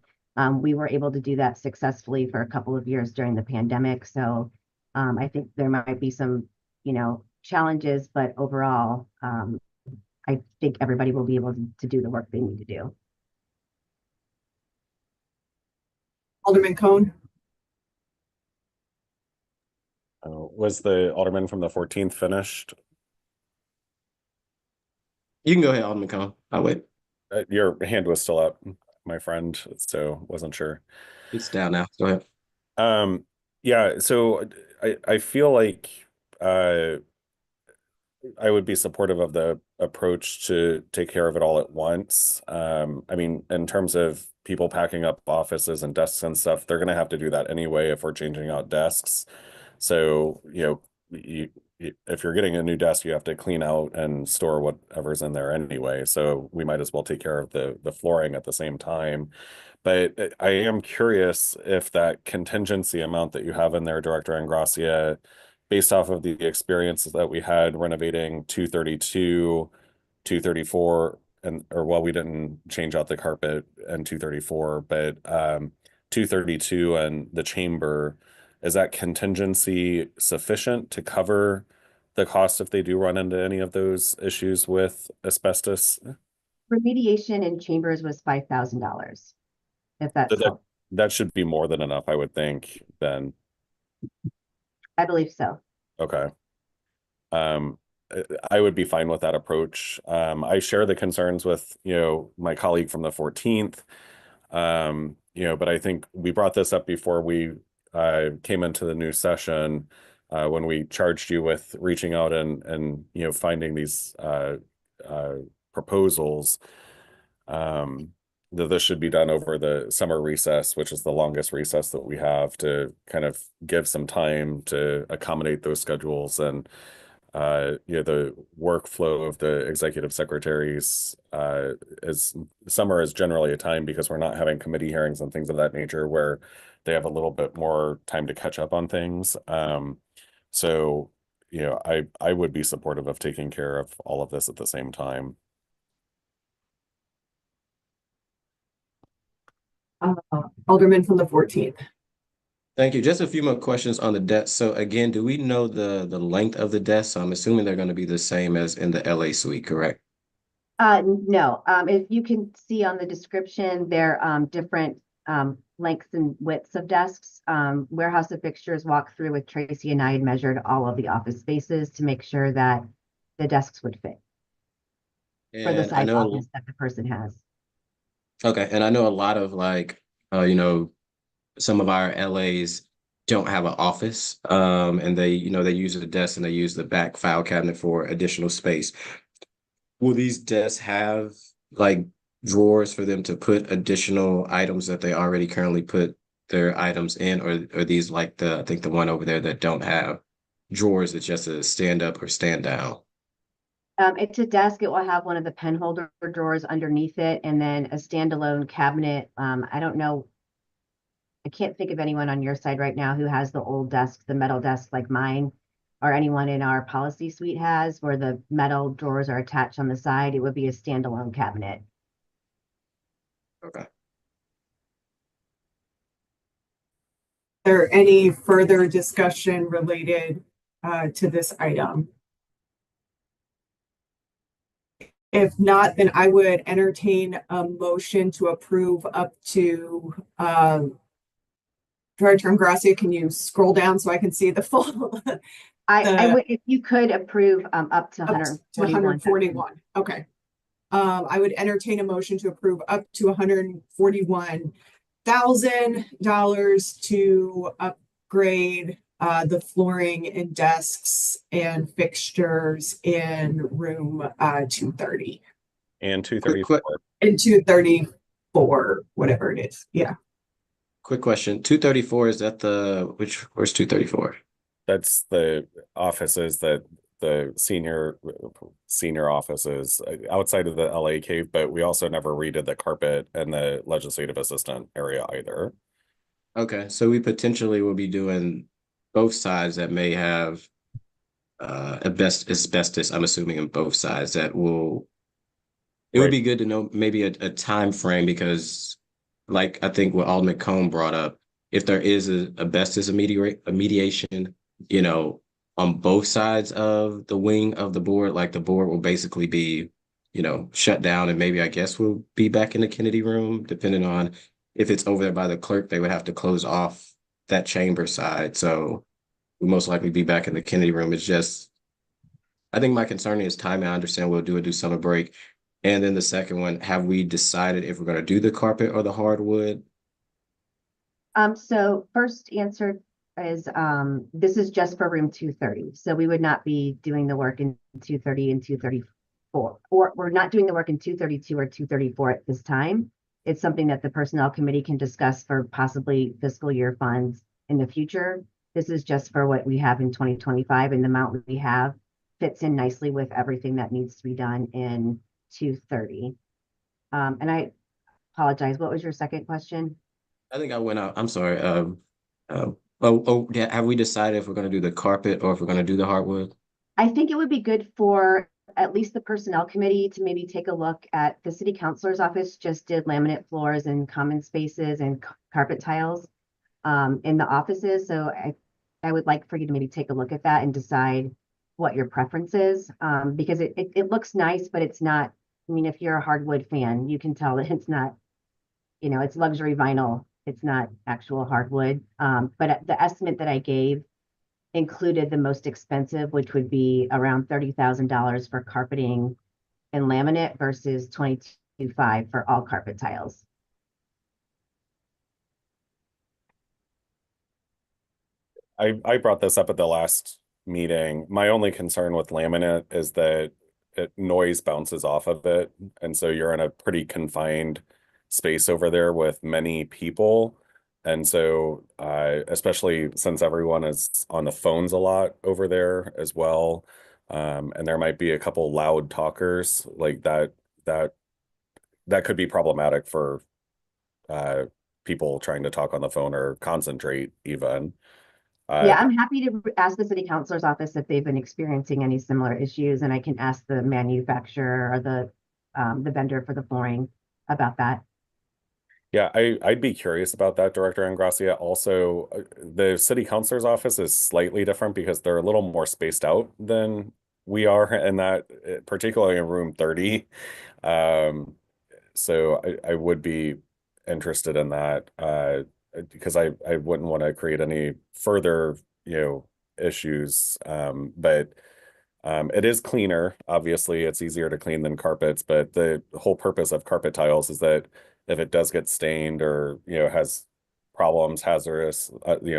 We were able to do that successfully for a couple of years during the pandemic. So I think there might be some, challenges, but overall, I think everybody will be able to do the work they need to do. Alderman Cone? Was the Alderman from the 14th finished? You can go ahead, Alderman Cone. I'll wait. Your hand was still up, my friend, so wasn't sure. It's down now. Go ahead. Yeah, so I feel like I would be supportive of the approach to take care of it all at once. I mean, in terms of people packing up offices and desks and stuff, they're going to have to do that anyway if we're changing out desks. So, if you're getting a new desk, you have to clean out and store whatever's in there anyway. So we might as well take care of the flooring at the same time. But I am curious if that contingency amount that you have in there, Director Ingracia, based off of the experiences that we had renovating 232, 234, we didn't change out the carpet and 234, but 232 and the chamber, is that contingency sufficient to cover the cost if they do run into any of those issues with asbestos? Remediation in chambers was $5,000. If that's that should be more than enough, I would think, then. I believe so. Okay. I would be fine with that approach. I share the concerns with, my colleague from the 14th. But I think we brought this up before we came into the new session, when we charged you with reaching out and finding these proposals, that this should be done over the summer recess, which is the longest recess that we have, to kind of give some time to accommodate those schedules. And the workflow of the executive secretaries, summer is generally a time, because we're not having committee hearings and things of that nature, where they have a little bit more time to catch up on things. So I would be supportive of taking care of all of this at the same time. Alderman from the 14th. Thank you. Just a few more questions on the desk. So again, do we know the length of the desks? So I'm assuming they're going to be the same as in the LA suite, correct? No. If you can see on the description, they're different lengths and widths of desks. Warehouse of Fixtures walked through with Tracy and I had measured all of the office spaces to make sure that the desks would fit for the size office that the person has. Okay, and I know a lot of some of our LAs don't have an office, and they use a desk and they use the back file cabinet for additional space. Will these desks have drawers for them to put additional items that they already currently put their items in, or are these I think the one over there that don't have drawers, it's just a stand up or stand down? It's a desk. It will have one of the pen holder drawers underneath it, and then a standalone cabinet. I don't know. I can't think of anyone on your side right now who has the old desk, the metal desk like mine, or anyone in our policy suite has, where the metal drawers are attached on the side. It would be a standalone cabinet. Okay. Is there any further discussion related to this item? If not, then I would entertain a motion to approve up to, Director Ingracia, can you scroll down so I can see the full? I would, if you could approve up to 141. Okay. I would entertain a motion to approve up to $141,000 to upgrade the flooring and desks and fixtures in room 230 and 234 and 234, whatever it is. Yeah. Quick question. 234, is that where's 234? That's the offices that the senior offices outside of the LA cave, but we also never redid the carpet and the legislative assistant area either. Okay, so we potentially will be doing both sides that may have asbestos, I'm assuming in both sides that will, it would be good to know maybe a time frame because like I think what Alderman Cone brought up, if there is a asbestos remediation, you know, on both sides of the wing of the board, like the board will basically be, you know, shut down and maybe I guess we'll be back in the Kennedy room, depending on if it's over there by the clerk, they would have to close off that chamber side. So we'll most likely be back in the Kennedy room. It's just, I think my concern is timing. I understand we'll do summer break. And then the second one, have we decided if we're going to do the carpet or the hardwood? So first answer is, this is just for room 230. So we would not be doing the work in 230 and 234, or we're not doing the work in 232 or 234 at this time. It's something that the personnel committee can discuss for possibly fiscal year funds in the future. This is just for what we have in 2025, and the amount we have fits in nicely with everything that needs to be done in 230. And I apologize. What was your second question? I think I went out. I'm sorry. Yeah, have we decided if we're going to do the carpet or if we're going to do the hardwood? I think it would be good for at least the personnel committee to maybe take a look at the city councilor's office just did laminate floors and common spaces and carpet tiles in the offices. So I would like for you to maybe take a look at that and decide what your preference is, because it looks nice, but it's not, I mean, if you're a hardwood fan, you can tell that it's not, you know, it's luxury vinyl. It's not actual hardwood. But the estimate that I gave included the most expensive, which would be around $30,000 for carpeting and laminate versus $22,500 for all carpet tiles. I brought this up at the last meeting. My only concern with laminate is that noise bounces off of it. And so you're in a pretty confined space over there with many people. And so, especially since everyone is on the phones a lot over there as well, and there might be a couple loud talkers like that could be problematic for people trying to talk on the phone or concentrate even. Yeah, I'm happy to ask the city councilor's office if they've been experiencing any similar issues, and I can ask the manufacturer or the vendor for the flooring about that. Yeah, I'd be curious about that, Director Ingrassia. Also, the city councilor's office is slightly different because they're a little more spaced out than we are, and that particularly in room 30. So I would be interested in that because I wouldn't want to create any further, issues. But it is cleaner. Obviously, it's easier to clean than carpets, but the whole purpose of carpet tiles is that if it does get stained or, has problems, hazardous,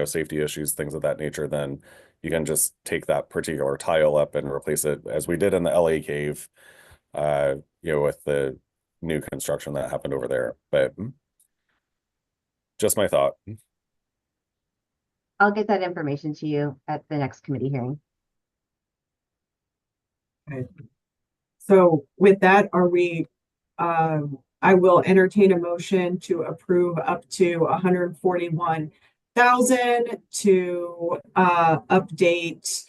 safety issues, things of that nature, then you can just take that particular tile up and replace it as we did in the LA cave, with the new construction that happened over there. But just my thought. I'll get that information to you at the next committee hearing. Okay. So with that, I will entertain a motion to approve up to 141,000 to update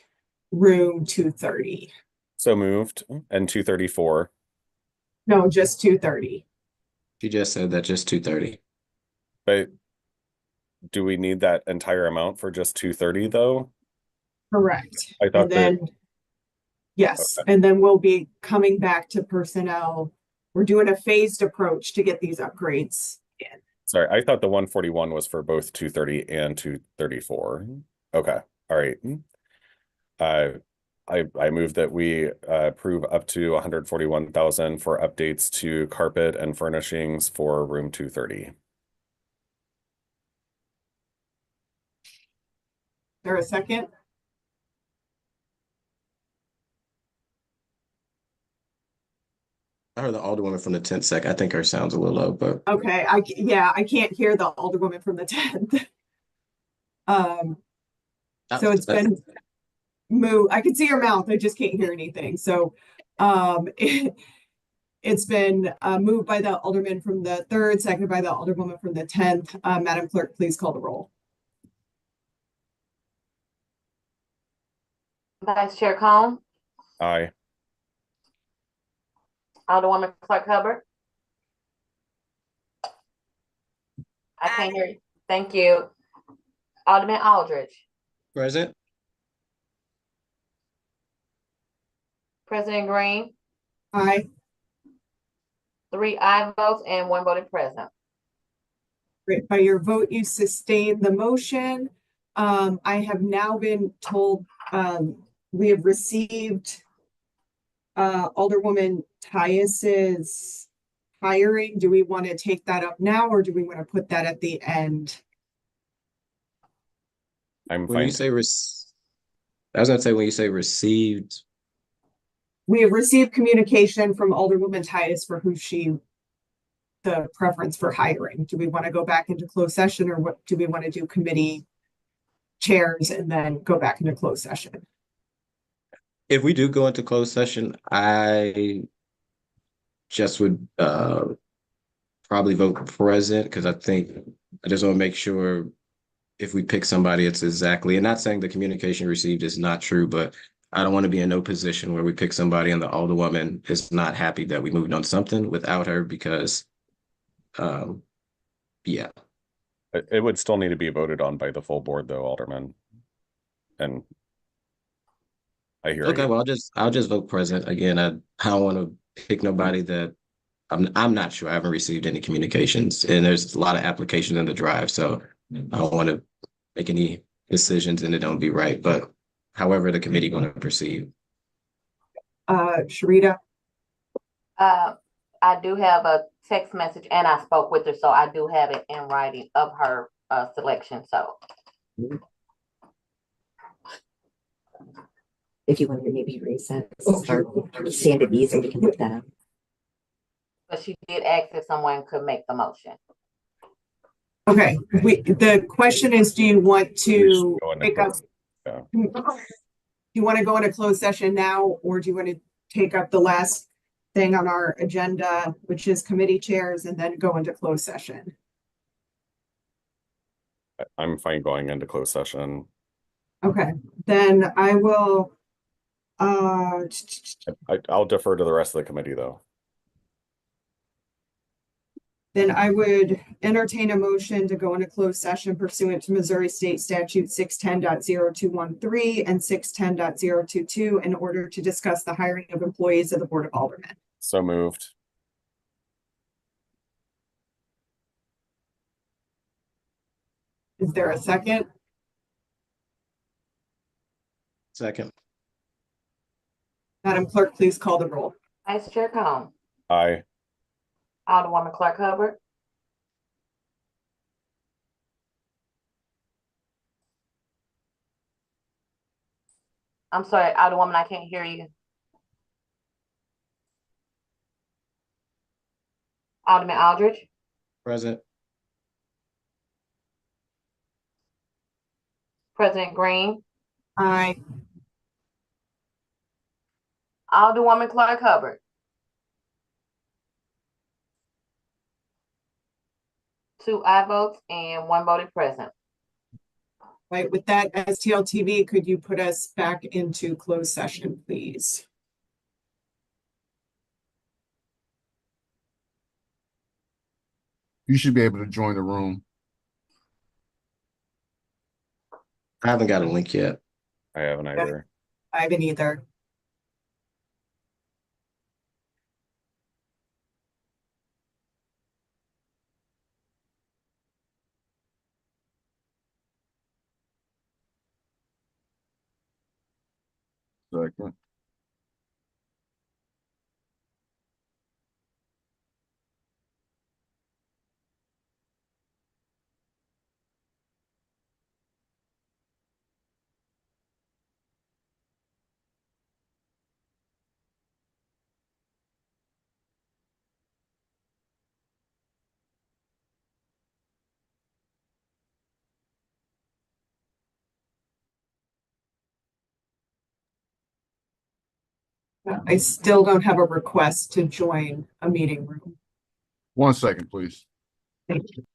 room 230. So moved. And 234. No, just 230. She just said that just 230. But do we need that entire amount for just 230 though? Correct. I thought And then, yes, Okay. and then we'll be coming back to personnel. We're doing a phased approach to get these upgrades in. Sorry, I thought the 141 was for both 230 and 234. Okay, all right. I move that we approve up to 141,000 for updates to carpet and furnishings for room 230. There a second? I heard the Alderwoman from the 10th sec. I think her sounds a little low, but Okay, I can't hear the Alderwoman from the 10th. So it's been moved. I can see her mouth. I just can't hear anything. So it's been moved by the Alderman from the 3rd, seconded by the Alderwoman from the 10th. Madam Clerk, please call the roll. Vice Chair Cone, Aye. Alderwoman Clark Hubbard. I can't hear you. Thank you. Alderman Aldridge, Present. President Green, Aye. 3 aye votes and 1 voted present. Great. By your vote, you sustain the motion. I have now been told, we have received Alderwoman Tyus's hiring. Do we want to take that up now, or do we want to put that at the end? I'm When you fine. say I was gonna say when you say received, We have received communication from Alderwoman Tyus for who the preference for hiring. Do we want to go back into closed session, or what do we want to do, committee chairs and then go back into closed session? if we do go into closed session, I just would probably vote present because I just want to make sure if we pick somebody, it's exactly, and not saying the communication received is not true, but I don't want to be in no position where we pick somebody and the Alderwoman is not happy that we moved on something without her because, yeah. It would still need to be voted on by the full board though, Alderman. And I hear Okay, you. well, I'll just vote present. Again, I don't want to pick nobody that I'm not sure. I haven't received any communications, and there's a lot of applications in the drive, so I don't want to make any decisions and it don't be right. But however the committee going to proceed. Sharita? I do have a text message and I spoke with her, so I do have it in writing of her selection, so. If you want to maybe recess or stand at ease and we can look that up. But she did ask if someone could make the motion. Okay, the question is, do you want to Go into take up? closed, yeah. Do you want to go into closed session now, or do you want to take up the last thing on our agenda, which is committee chairs, and then go into closed session? I'm fine going into closed session. Okay, then I will, I'll defer to the rest of the committee though. then I would entertain a motion to go into closed session pursuant to Missouri State Statute 610.0213 and 610.022 in order to discuss the hiring of employees of the Board of Aldermen. So moved. Is there a second? Second. Madam Clerk, please call the roll. Vice Chair Cone, Aye. Alderwoman Clark Hubbard. I'm sorry, Alderwoman, I can't hear you. Alderman Aldridge, Present. President Green, Aye. Alderwoman Clark Hubbard. Two aye votes and 1 voted present. Right, with that, STLTV, could you put us back into closed session, please? You should be able to join the room. I haven't got a link yet. I haven't either. I haven't either. Second. I still don't have a request to join a meeting room. 1 second, please. Thank you.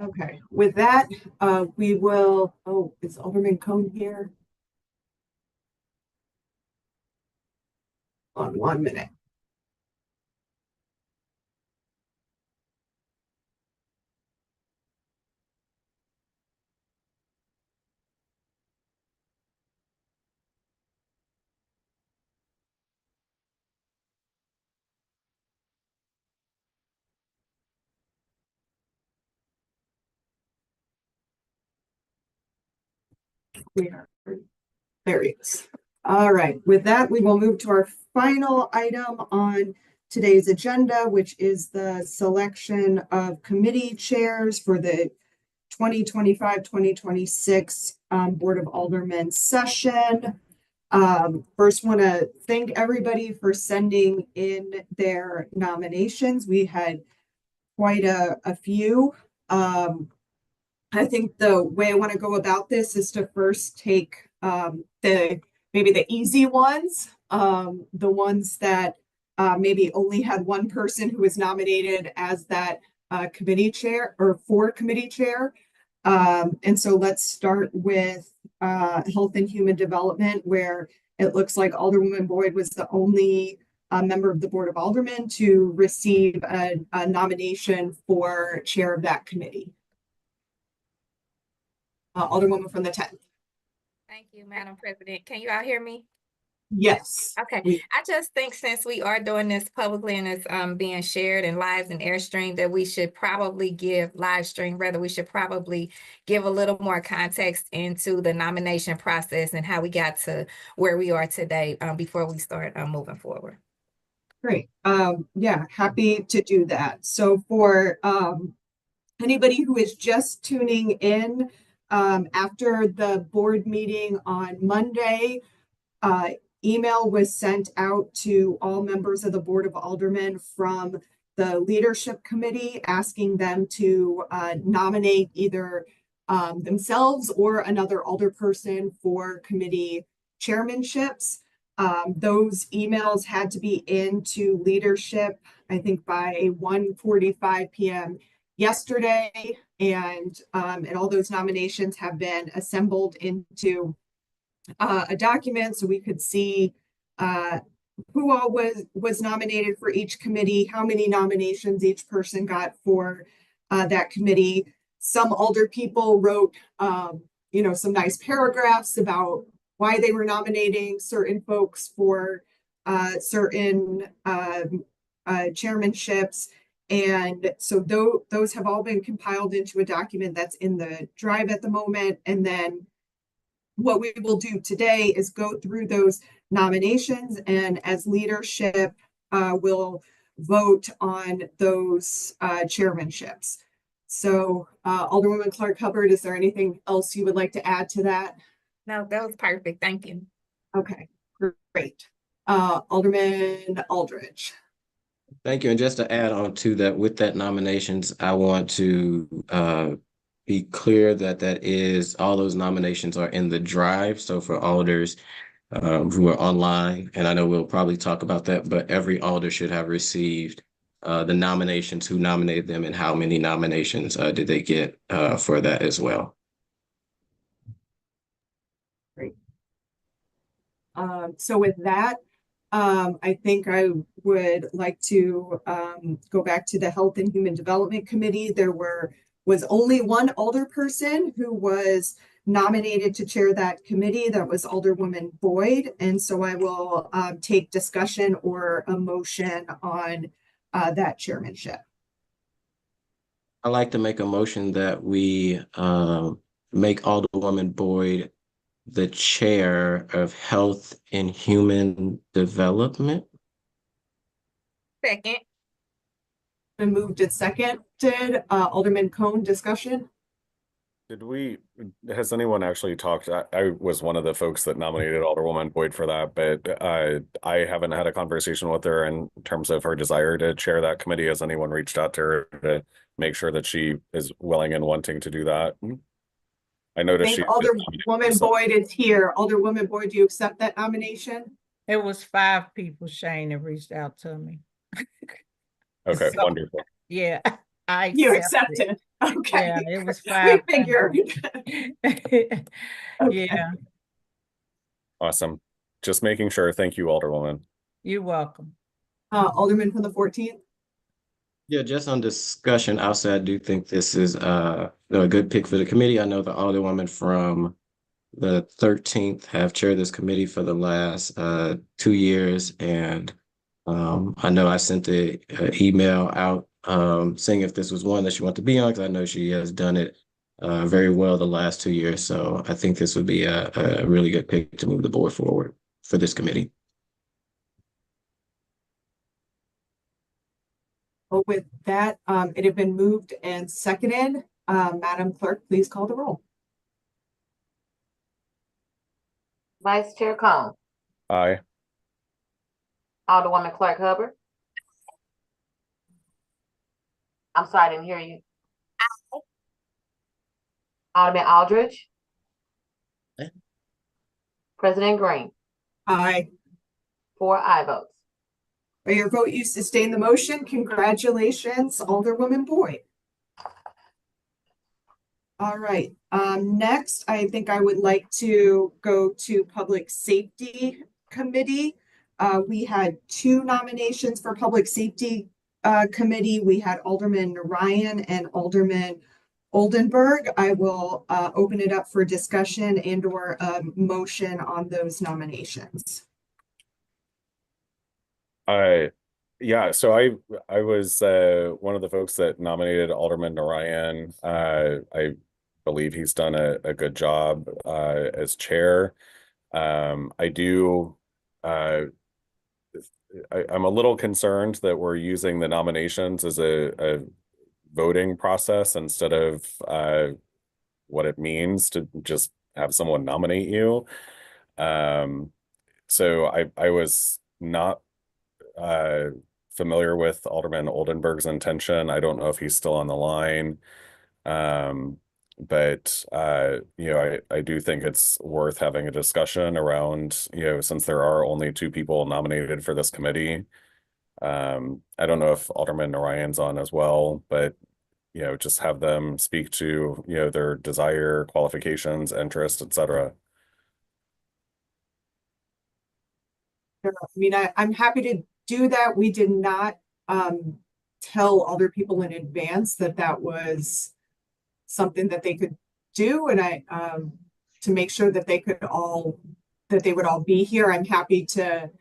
Okay, with that, we will, oh, is Alderman Cone here? On 1 minute. We are, there he is. All right, with that, we will move to our final item on today's agenda, which is the selection of committee chairs for the 2025-2026 Board of Aldermen session. First, want to thank everybody for sending in their nominations. We had quite a few. I think the way I want to go about this is to first take maybe the easy ones, the ones that maybe only had one person who was nominated as that committee chair or for committee chair. And so let's start with Health and Human Development, where it looks like Alderwoman Boyd was the only member of the Board of Aldermen to receive a nomination for chair of that committee. Alderwoman from the 10th. Thank you, Madam President. Can you all hear me? Yes. Okay, I just think since we are doing this publicly and it's being shared in live and airstream, that we should probably give live stream, rather we should probably give a little more context into the nomination process and how we got to where we are today before we start moving forward. Great. Yeah, happy to do that. So for anybody who is just tuning in after the board meeting on Monday, email was sent out to all members of the Board of Aldermen from the Leadership Committee asking them to nominate either themselves or another alderperson for committee chairmanships. Those emails had to be into leadership, I think by 1:45 p.m. yesterday, and all those nominations have been assembled into a document so we could see who all was nominated for each committee, how many nominations each person got for that committee. Some alder people wrote, some nice paragraphs about why they were nominating certain folks for certain chairmanships. And so those have all been compiled into a document that's in the drive at the moment. And then what we will do today is go through those nominations, and as leadership, we'll vote on those chairmanships. So Alderwoman Clark Hubbard, is there anything else you would like to add to that? No, that was perfect. Thank you. Okay, great. Alderman Aldridge. Thank you. And just to add on to that, with that nominations, I want to be clear that all those nominations are in the drive. So for alders who are online, and I know we'll probably talk about that, but every alder should have received the nominations, who nominated them, and how many nominations did they get for that as well. Great. So with that, I think I would like to go back to the Health and Human Development Committee. There was only one alderperson who was nominated to chair that committee. That was Alderwoman Boyd. And so I will take discussion or a motion on that chairmanship. I'd like to make a motion that we make Alderwoman Boyd the chair of Health and Human Development. Second. Been moved and seconded. Alderman Cone, discussion? Has anyone actually talked? I was one of the folks that nominated Alderwoman Boyd for that, but I haven't had a conversation with her in terms of her desire to chair that committee. Has anyone reached out to her to make sure that she is willing and wanting to do that? I noticed Alderwoman Boyd is here. Alderwoman Boyd, do you accept that nomination? It was 5 people, Shane, that reached out to me. Okay, So, wonderful. Yeah, You accept it. Okay. Yeah, it was We 5. figured. Yeah, Awesome. Just making sure. Thank you, Alderwoman. you're welcome. Alderman from the 14th. Yeah, just on discussion outside, I do think this is a good pick for the committee. I know the Alderwoman from the 13th have chaired this committee for the last 2 years, and I know I sent the email out saying if this was one that she wanted to be on, because I know she has done it very well the last 2 years. So I think this would be a really good pick to move the board forward for this committee. Well, with that, it had been moved and seconded. Madam Clerk, please call the roll. Vice Chair Cone, Aye. Alderwoman Clark Hubbard. I'm sorry, I didn't hear you. Alderman Aldridge. Aye. President Green, Aye. 4 aye votes. By your vote, you sustain the motion. Congratulations, Alderwoman Boyd. All right, next, I think I would like to go to Public Safety Committee. We had 2 nominations for Public Safety Committee. We had Alderman Ryan and Alderman Oldenburg. I will open it up for discussion and or a motion on those nominations. Yeah, so I was one of the folks that nominated Alderman Narayan. I believe he's done a good job as chair. I'm a little concerned that we're using the nominations as a voting process instead of what it means to just have someone nominate you. So I was not familiar with Alderman Oldenburg's intention. I don't know if he's still on the line. But I do think it's worth having a discussion around, since there are only 2 people nominated for this committee. I don't know if Alderman Narayan's on as well, but just have them speak to their desire, qualifications, interest, etc. I mean, I'm happy to do that. We did not tell other people in advance that that was something that they could do, and I to make sure that they would all be here. I'm happy to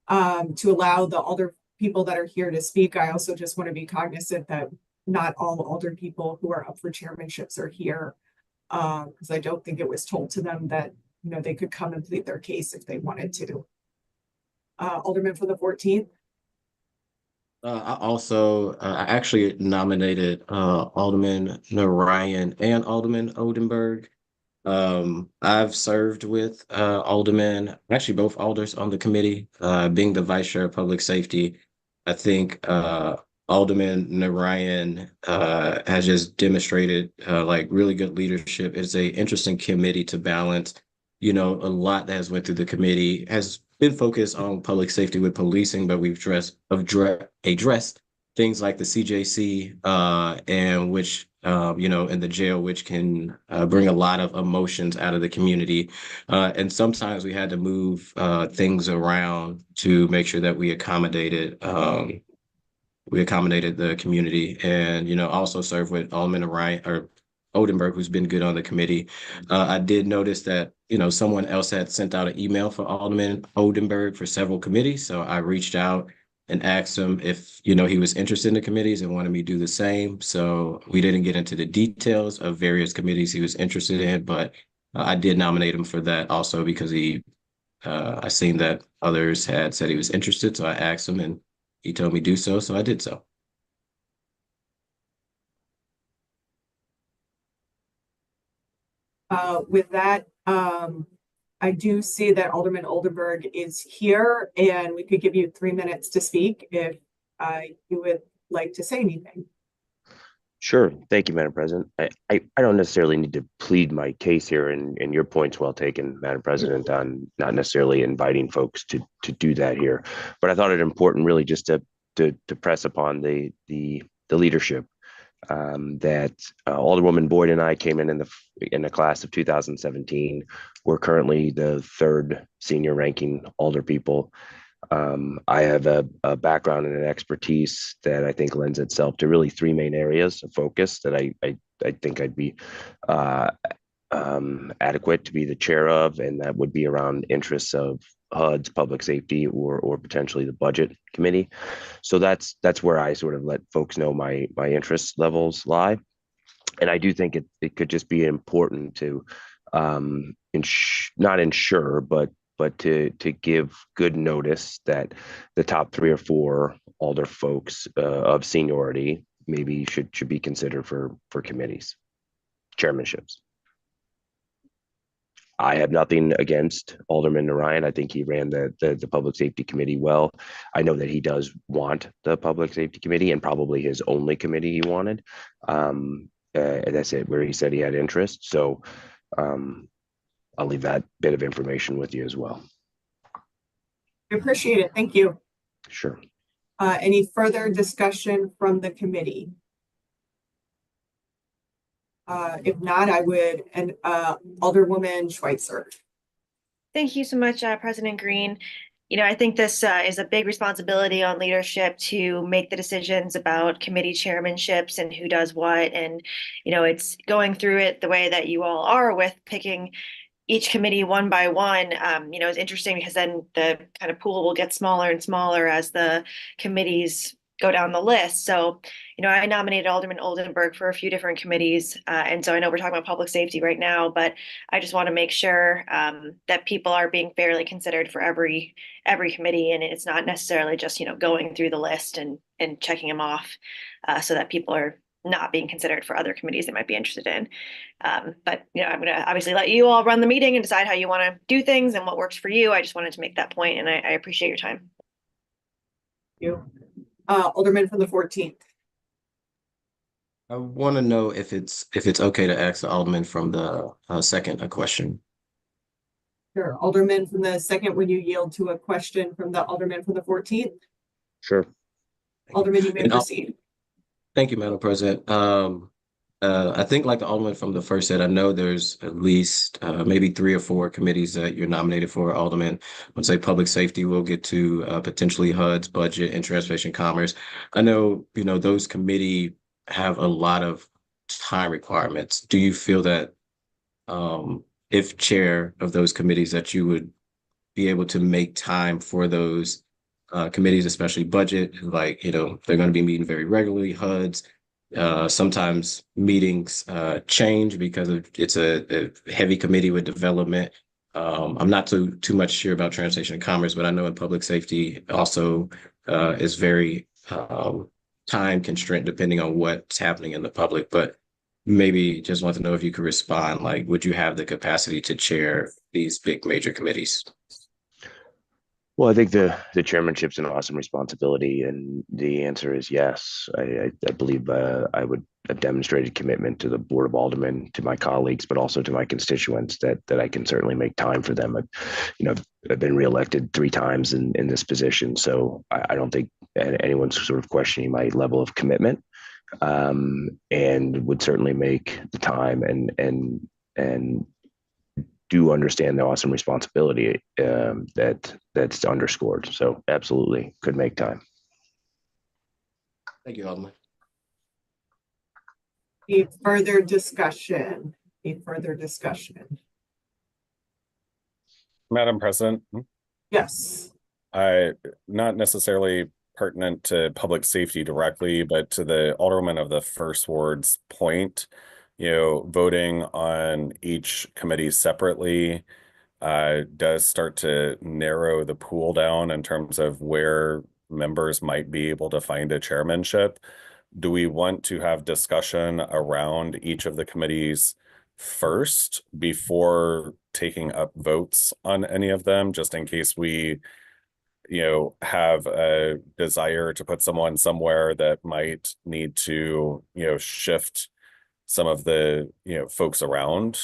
allow the older people that are here to speak. I also just want to be cognizant that not all older people who are up for chairmanships are here, because I don't think it was told to them that they could come and plead their case if they wanted to. Alderman for the 14th. I actually nominated Alderman Narayan and Alderman Oldenburg. I've served with Alderman, actually both alders on the committee, being the vice chair of public safety. I think Alderman Narayan has just demonstrated like really good leadership. It's an interesting committee to balance. A lot that has went through the committee has been focused on public safety with policing, but we've addressed things like the CJC and which in the jail, which can bring a lot of emotions out of the community. And sometimes we had to move things around to make sure that we accommodated the community, and also serve with Alderman Ryan or Oldenburg, who's been good on the committee. I did notice that someone else had sent out an email for Alderman Oldenburg for several committees, so I reached out and asked him if he was interested in the committees and wanted me to do the same. So we didn't get into the details of various committees he was interested in, but I did nominate him for that also because I seen that others had said he was interested, so I asked him and he told me do so, so I did so. With that, I do see that Alderman Oldenburg is here, and we could give you 3 minutes to speak if you would like to say anything. Sure. Thank you, Madam President. I don't necessarily need to plead my case here, and your point's well taken, Madam President, on not necessarily inviting folks to do that here. But I thought it important really just to press upon the leadership that Alderwoman Boyd and I came in the class of 2017. We're currently the third senior ranking alder people. I have a background and an expertise that I think lends itself to really three main areas of focus that I think I'd be adequate to be the chair of, and that would be around interests of HUD's, public safety, or potentially the budget committee. So that's where I sort of let folks know my interest levels lie. And I do think it could just be important to not ensure, but to give good notice that the top 3 or 4 alder folks of seniority maybe should be considered for committees, chairmanships. I have nothing against Alderman Narayan. I think he ran the Public Safety Committee well. I know that he does want the Public Safety Committee, and probably his only committee he wanted. And that's it, where he said he had interest. So I'll leave that bit of information with you as well. I appreciate it. Thank you. Sure. Any further discussion from the committee? If not, I would, and Alderwoman Schweitzer. Thank you so much, President Green. You know, I think this is a big responsibility on leadership to make the decisions about committee chairmanships and who does what. And, you know, it's going through it the way that you all are with picking each committee one by one. You know, it's interesting because then the kind of pool will get smaller and smaller as the committees go down the list. So, you know, I nominated Alderman Oldenburg for a few different committees. And so I know we're talking about public safety right now, but I just want to make sure that people are being fairly considered for every committee. And it's not necessarily just, you know, going through the list and checking them off so that people are not being considered for other committees they might be interested in. But, you know, I'm going to obviously let you all run the meeting and decide how you want to do things and what works for you. I just wanted to make that point, and I appreciate your time. Thank you. Alderman from the 14th. I want to know if it's okay to ask the Alderman from the second a question. Sure. Alderman from the second, would you yield to a question from the Alderman from the 14th? Sure. Alderman, you may proceed. Thank you, Madam President. I think like the Alderman from the first said, I know there's at least maybe 3 or 4 committees that you're nominated for, Alderman. Let's say public safety, we'll get to potentially HUD's, budget, and transportation commerce. I know, you know, those committee have a lot of time requirements. Do you feel that if chair of those committees that you would be able to make time for those committees, especially budget, like, you know, they're going to be meeting very regularly, HUD's. Sometimes meetings change because it's a heavy committee with development. I'm not too much sure about transportation and commerce, but I know in public safety also is very time constraint depending on what's happening in the public. But maybe just want to know if you could respond, like, would you have the capacity to chair these big major committees? Well, I think the chairmanship's an awesome responsibility, and the answer is yes. I believe I would have demonstrated commitment to the Board of Aldermen, to my colleagues, but also to my constituents that I can certainly make time for them. I've been reelected 3 times in this position, so I don't think anyone's sort of questioning my level of commitment, and would certainly make the time and do understand the awesome responsibility that's underscored. So absolutely could make time. Thank you, Alderman. Any further discussion? Any further discussion? Madam President, Yes. not necessarily pertinent to public safety directly, but to the Alderman of the First Ward's point, you know, voting on each committee separately does start to narrow the pool down in terms of where members might be able to find a chairmanship. Do we want to have discussion around each of the committees first before taking up votes on any of them, just in case we, you know, have a desire to put someone somewhere that might need to, you know, shift some of the, you know, folks around?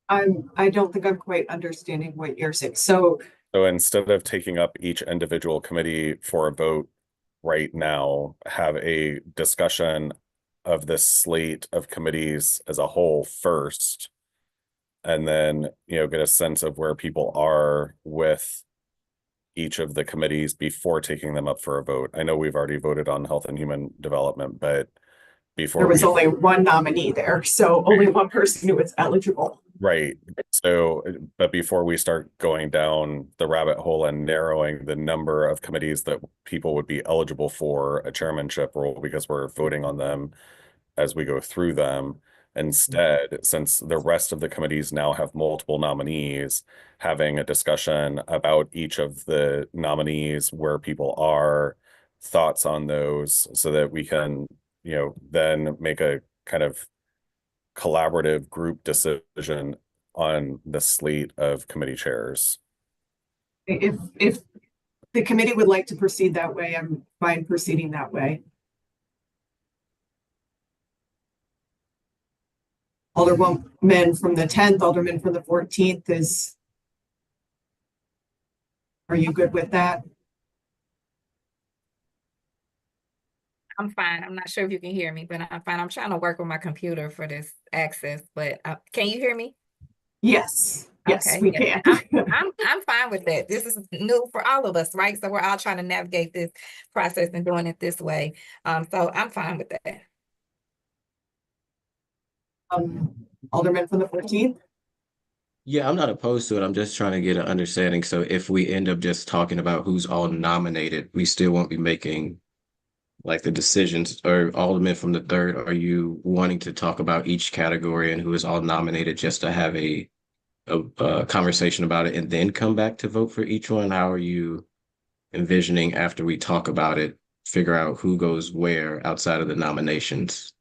I don't think I'm quite understanding what you're saying. So instead of taking up each individual committee for a vote right now have a discussion of this slate of committees as a whole first. And then, get a sense of where people are with each of the committees before taking them up for a vote. I know we've already voted on Health and Human Development, but before There was we, only one nominee there, so only one person who was eligible. right. So, but before we start going down the rabbit hole and narrowing the number of committees that people would be eligible for a chairmanship role, because we're voting on them as we go through them. Instead, since the rest of the committees now have multiple nominees, having a discussion about each of the nominees, where people are, thoughts on those, so that we can, then make a kind of collaborative group decision on the slate of committee chairs. If the committee would like to proceed that way, I'm fine proceeding that way. Alderwoman from the 10th, Alderman from the 14th are you good with that? I'm fine. I'm not sure if you can hear me, but I'm fine. I'm trying to work with my computer for this access, but can you hear me? Yes, yes, Okay, we yeah. can. I'm fine with that. This is new for all of us, right? So we're all trying to navigate this process and doing it this way. So I'm fine with that. Alderman from the 14th. Yeah, I'm not opposed to it. I'm just trying to get an understanding. So if we end up just talking about who's all nominated, we still won't be making like the decisions. Or Alderman from the 3rd, are you wanting to talk about each category and who is all nominated just to have a conversation about it and then come back to vote for each one? How are you envisioning, after we talk about it, figure out who goes where outside of the nominations?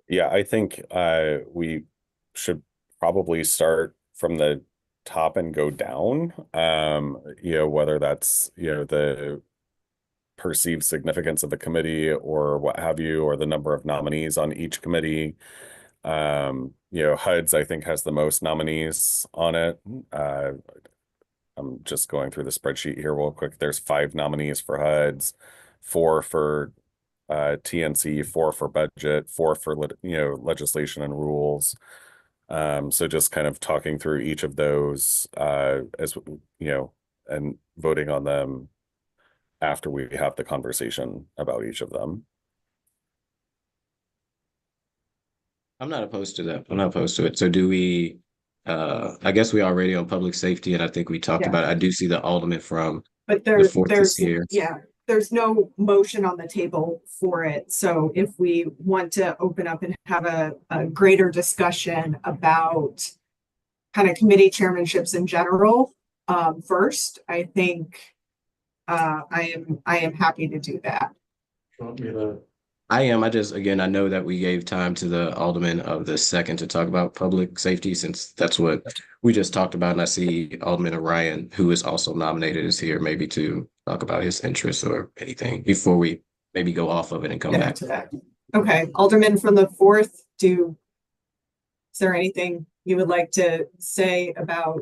Yeah, I think we should probably start from the top and go down. Whether that's, the perceived significance of the committee or what have you, or the number of nominees on each committee. HUD's, I think, has the most nominees on it. I'm just going through the spreadsheet here real quick. There's 5 nominees for HUD's, 4 for TNC, 4 for budget, 4 for legislation and rules. So just kind of talking through each of those as and voting on them after we have the conversation about each of them. I'm not opposed to that. I'm not opposed to it. So do we, I guess we already on public safety, and I think we talked Yeah. about it. I do see the Alderman from But the 4th is here. there's no motion on the table for it. So if we want to open up and have a greater discussion about kind of committee chairmanships in general, first, I think I am happy to do that. I am. Again, I know that we gave time to the Alderman of the 2nd to talk about public safety, since that's what we just talked about. And I see Alderman Orion, who is also nominated, is here, maybe to talk about his interests or anything before we maybe go off of it and come Get back. to that. Okay, Alderman from the 4th, is there anything you would like to say about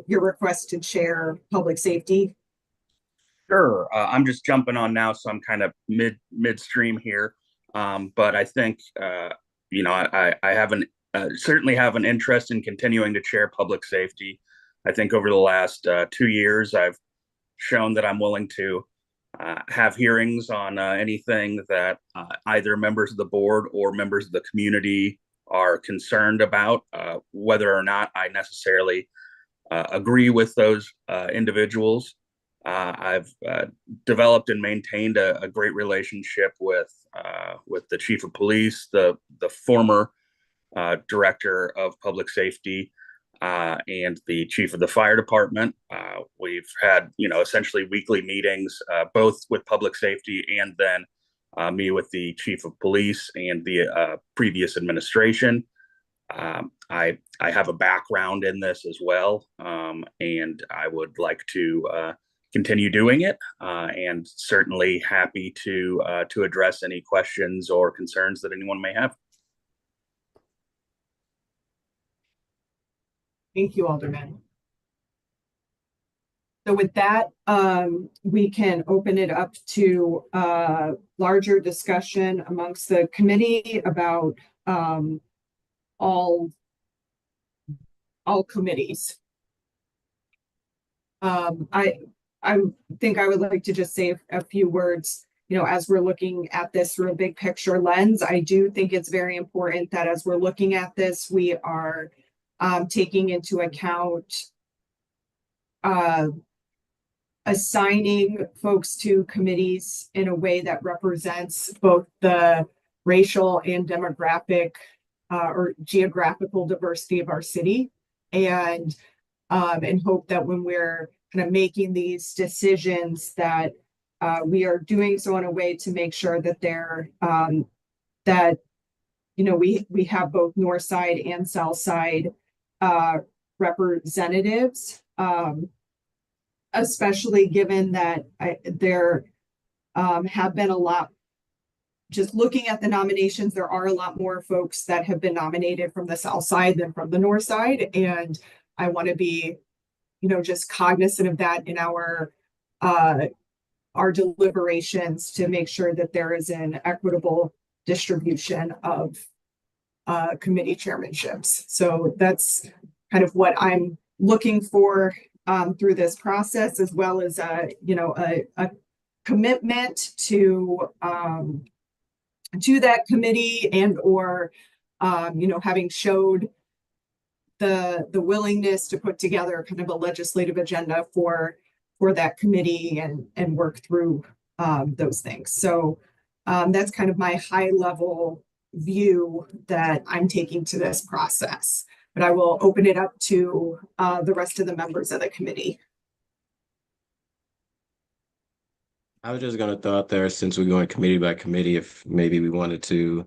your request to chair public safety? Sure. I'm just jumping on now, so I'm kind of midstream here. But I think I certainly have an interest in continuing to chair public safety. I think over the last 2 years, I've shown that I'm willing to have hearings on anything that either members of the board or members of the community are concerned about, whether or not I necessarily agree with those individuals. I've developed and maintained a great relationship with the chief of police, the former director of public safety, and the chief of the fire department. We've had, essentially weekly meetings, both with public safety and then me with the chief of police and the previous administration. I have a background in this as well, and I would like to continue doing it, and certainly happy to address any questions or concerns that anyone may have. Thank you, Alderman. So with that, we can open it up to larger discussion amongst the committee about all committees. I think I would like to just say a few words, as we're looking at this through a big picture lens. I do think it's very important that as we're looking at this, we are taking into account assigning folks to committees in a way that represents both the racial and demographic or geographical diversity of our city, and hope that when we're kind of making these decisions that we are doing so in a way to make sure that they're that we have both north side and south side representatives, especially given that there have been a lot. Just looking at the nominations, there are a lot more folks that have been nominated from the south side than from the north side, and I want to be, just cognizant of that in our deliberations to make sure that there is an equitable distribution of committee chairmanships. So that's kind of what I'm looking for through this process, as well as a commitment to that committee, and or having showed the willingness to put together kind of a legislative agenda for that committee and work through those things. So that's kind of my high level view that I'm taking to this process, but I will open it up to the rest of the members of the committee. I was just gonna throw out there, since we're going committee by committee, if maybe we wanted to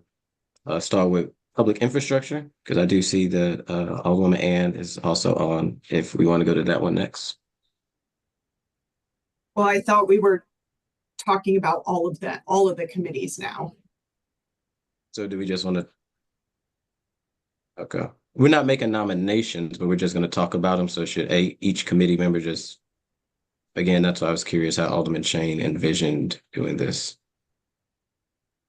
start with public infrastructure, because I do see that Alderwoman Ann is also on, if we want to go to that one next. Well, I thought we were talking about all of the committees now. So do we just want to? Okay, we're not making nominations, but we're just going to talk about them. So should each committee member just, again, that's why I was curious how Alderman Shane envisioned doing this.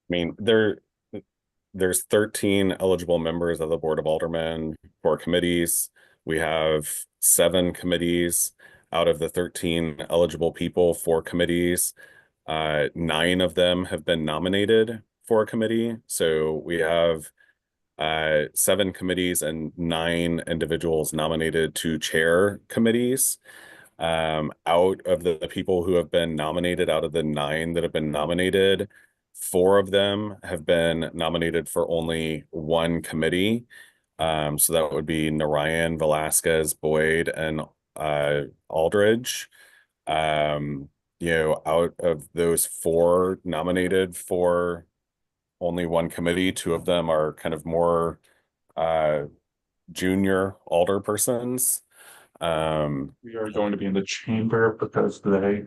I mean, there's 13 eligible members of the Board of Aldermen for committees. We have 7 committees out of the 13 eligible people for committees. 9 of them have been nominated for a committee. So we have 7 committees and 9 individuals nominated to chair committees. Out of the people who have been nominated, out of the 9 that have been nominated, 4 of them have been nominated for only one committee. So that would be Narayan, Velasquez, Boyd, and Aldridge. Out of those 4 nominated for only one committee, 2 of them are kind of more junior alder persons. We are going to be in the chamber because they.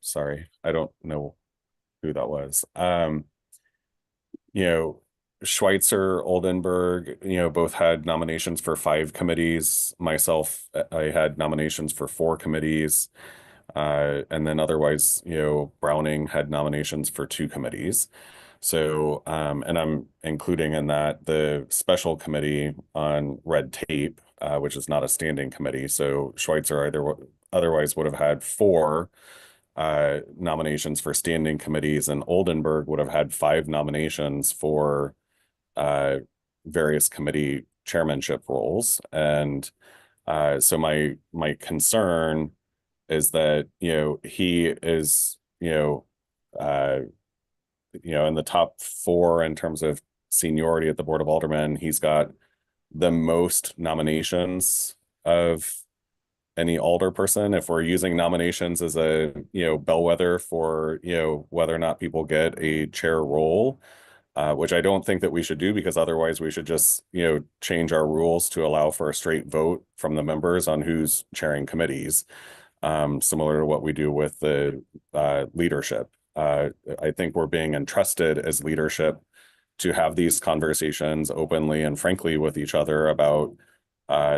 Sorry, I don't know who that was. Schweitzer, Oldenburg, both had nominations for 5 committees. Myself, I had nominations for 4 committees. And then otherwise, Browning had nominations for 2 committees. So, and I'm including in that the special committee on red tape, which is not a standing committee. So Schweitzer otherwise would have had 4 nominations for standing committees, and Oldenburg would have had 5 nominations for various committee chairmanship roles. And so my concern is that he is in the top 4 in terms of seniority at the Board of Aldermen. He's got the most nominations of any alder person. If we're using nominations as a bellwether for whether or not people get a chair role, which I don't think that we should do, because otherwise we should just change our rules to allow for a straight vote from the members on who's chairing committees, similar to what we do with the leadership. I think we're being entrusted as leadership to have these conversations openly and frankly with each other about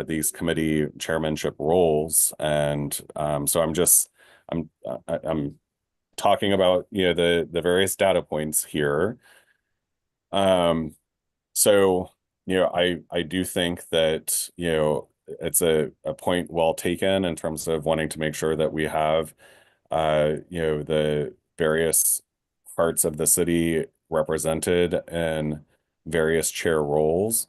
these committee chairmanship roles. And so I'm talking about, you know, the various data points here. So, you know, I do think that, you know, it's a point well taken in terms of wanting to make sure that we have, you know, the various parts of the city represented in various chair roles.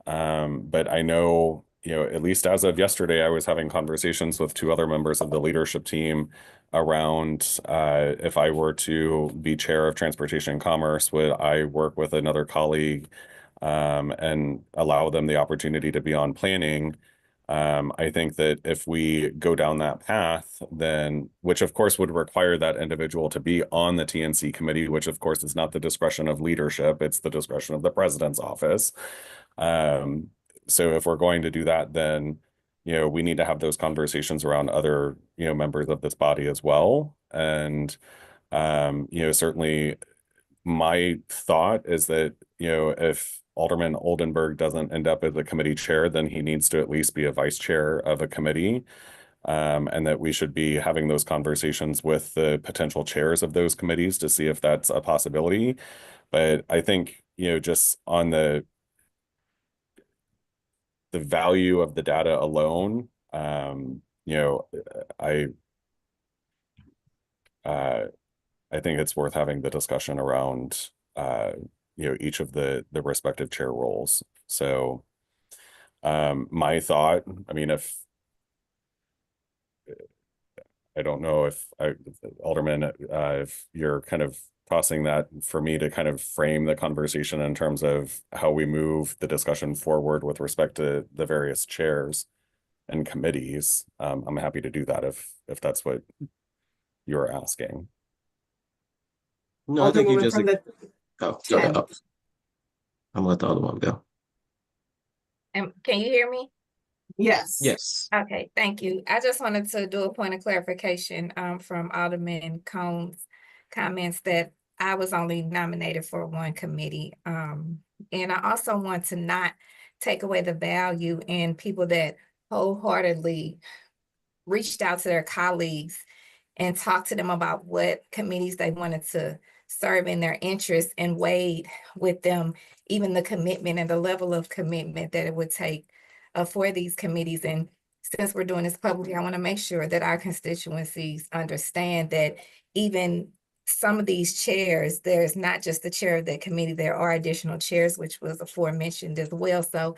But I know, you know, at least as of yesterday, I was having conversations with two other members of the leadership team around if I were to be chair of Transportation and Commerce, would I work with another colleague and allow them the opportunity to be on planning? I think that if we go down that path, then, which of course would require that individual to be on the TNC committee, which of course is not the discretion of leadership, it's the discretion of the president's office. So if we're going to do that, then, you know, we need to have those conversations around other, you know, members of this body as well. And, you know, certainly my thought is that, you know, if Alderman Oldenburg doesn't end up as a committee chair, then he needs to at least be a vice chair of a committee. And that we should be having those conversations with the potential chairs of those committees to see if that's a possibility. But I think, you know, just on the value of the data alone, you know, I think it's worth having the discussion around, you know, each of the respective chair roles. So my thought, I mean, I don't know if Alderman, if you're kind of tossing that for me to kind of frame the conversation in terms of how we move the discussion forward with respect to the various chairs and committees, I'm happy to do that if that's what you're asking. No, I think you Alderwoman just, from the oh, go ahead. 10. I'm gonna let the other one go. And can you hear me? Yes. Yes. Okay, thank you. I just wanted to do a point of clarification from Alderman Cohn's comments that I was only nominated for one committee. And I also want to not take away the value in people that wholeheartedly reached out to their colleagues and talked to them about what committees they wanted to serve in their interests and weighed with them even the commitment and the level of commitment that it would take for these committees. And since we're doing this publicly, I want to make sure that our constituencies understand that even some of these chairs, there's not just the chair of the committee, there are additional chairs, which was aforementioned as well. So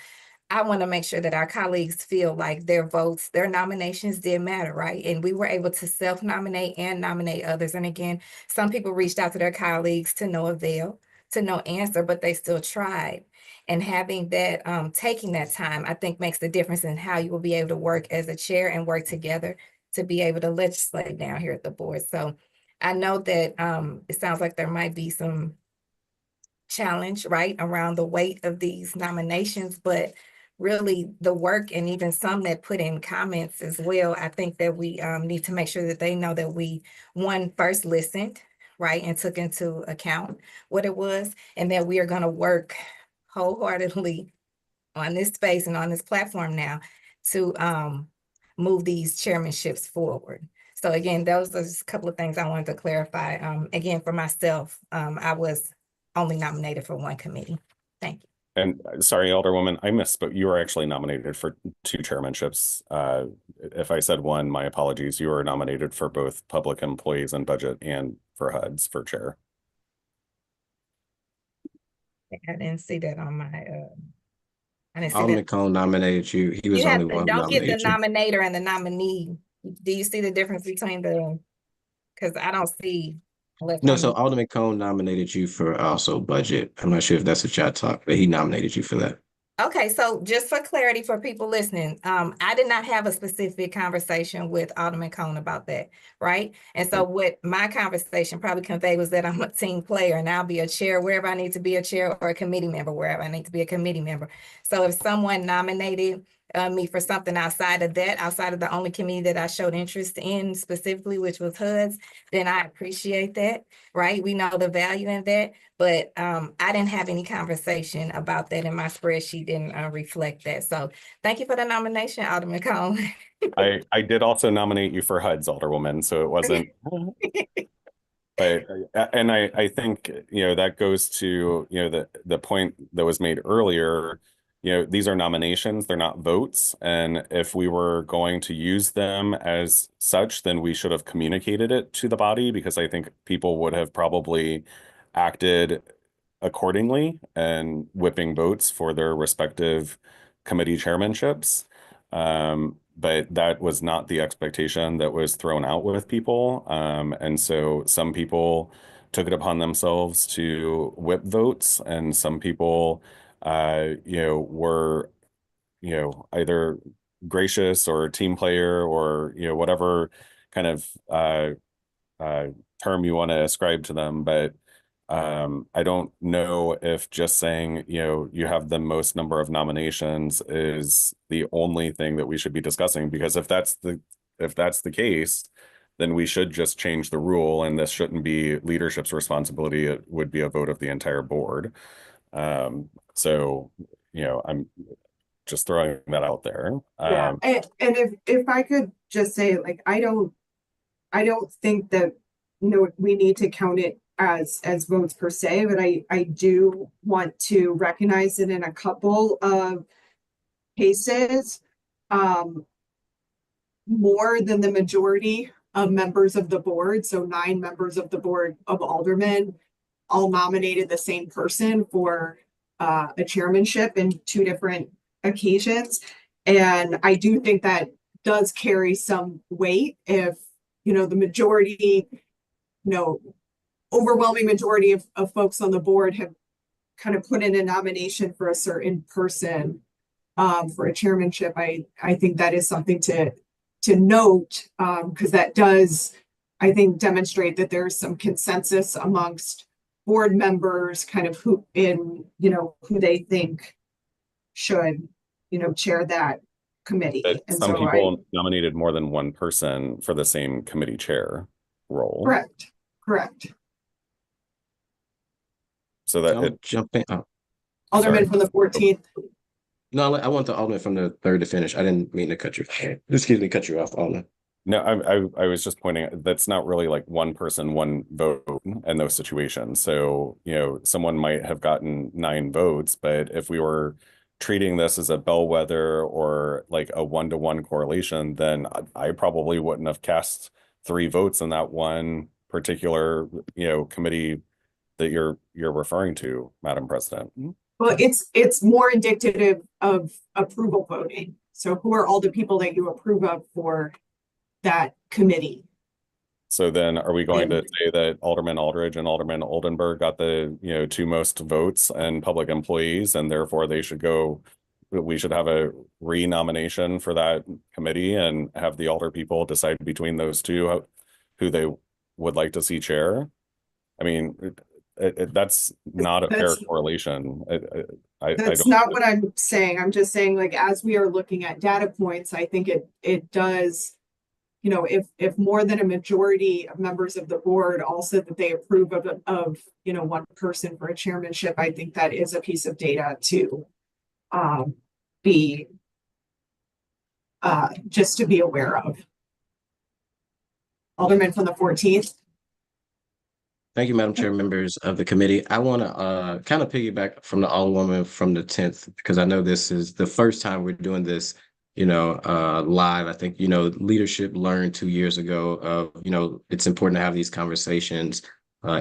I want to make sure that our colleagues feel like their votes, their nominations did matter, right? And we were able to self-nominate and nominate others. And again, some people reached out to their colleagues to no avail, to no answer, but they still tried. And having that, taking that time, I think makes the difference in how you will be able to work as a chair and work together to be able to legislate down here at the board. So I know that it sounds like there might be some challenge, right, around the weight of these nominations, but really the work and even some that put in comments as well, I think that we need to make sure that they know that we, one, first listened, right, and took into account what it was, and that we are going to work wholeheartedly on this space and on this platform now to move these chairmanships forward. So again, those are just a couple of things I wanted to clarify. Again, for myself, I was only nominated for one committee. Thank you. And sorry, Alderwoman, I misspoke. You were actually nominated for two chairmanships. If I said one, my apologies. You were nominated for both public employees and budget and for HUDs for chair. I didn't see that on my, I didn't see Alderman that. Cohn nominated you. He was You the have only to, one who don't get the nominated you. nominator and the nominee. Do you see the difference between the, because I don't see. No, so Alderman Cohn nominated you for also budget. I'm not sure if that's what y'all talked, but he nominated you for that. Okay, so just for clarity for people listening, I did not have a specific conversation with Alderman Cohn about that, right? And so what my conversation probably conveyed was that I'm a team player and I'll be a chair wherever I need to be a chair or a committee member wherever I need to be a committee member. So if someone nominated me for something outside of that, outside of the only committee that I showed interest in specifically, which was HUD's, then I appreciate that, right? We know the value in that, but I didn't have any conversation about that, and my spreadsheet didn't reflect that. So thank you for the nomination, Alderman Cone. I did also nominate you for HUD's, Alderwoman, so it wasn't. But and I think, you know, that goes to, you know, the point that was made earlier. You know, these are nominations, they're not votes. And if we were going to use them as such, then we should have communicated it to the body, because I think people would have probably acted accordingly and whipping votes for their respective committee chairmanships. But that was not the expectation that was thrown out with people. And so some people took it upon themselves to whip votes, and some people you know, were, you know, either gracious or team player, or, you know, whatever kind of term you want to ascribe to them. But I don't know if just saying, you know, you have the most number of nominations is the only thing that we should be discussing, because if that's the case, then we should just change the rule, and this shouldn't be leadership's responsibility. It would be a vote of the entire board. So, you know, I'm just throwing that out there. Yeah, and if I could just say, like, I don't think that, you know, we need to count it as votes per se, but I do want to recognize it in a couple of cases. More than the majority of members of the board, so 9 members of the board of aldermen, all nominated the same person for a chairmanship in 2 different occasions. And I do think that does carry some weight if, you know, the majority, you know, overwhelming majority of folks on the board have kind of put in a nomination for a certain person for a chairmanship. I think that is something to note, because that does, I think, demonstrate that there's some consensus amongst board members, kind of who they think should, you know, chair that committee. But And some so people nominated more than one person for the same committee chair role. Correct. So that I'll it, jump in. Oh, Alderman sorry. from the 14th. No, I want the alderman from the 3rd to finish. I didn't mean to cut you. Excuse me, cut you off, Alderman. no, I was just pointing, that's not really like one person, one vote in those situations. So, you know, someone might have gotten 9 votes, but if we were treating this as a bellwether or like a 1-to-1 correlation, then I probably wouldn't have cast 3 votes in that one particular, you know, committee that you're referring to, Madam President. Well, it's more indicative of approval voting. So who are all the people that you approve of for that committee? So then are we going to say that Alderman Aldridge and Alderman Oldenburg got the, you know, 2 most votes and public employees, and therefore they should go, we should have a renomination for that committee and have the alder people decide between those 2 who they would like to see chair? I mean, that's not a fair correlation. That's not what I'm saying. I'm just saying, like, as we are looking at data points, I think it does, you know, if more than a majority of members of the board all said that they approve of you know, one person for a chairmanship, I think that is a piece of data to be just to be aware of. Alderman from the 14th. Thank you, Madam Chair, members of the committee. I want to kind of piggyback from the Alderwoman from the 10th, because I know this is the first time we're doing this, you know, live. I think, you know, leadership learned 2 years ago of, you know, it's important to have these conversations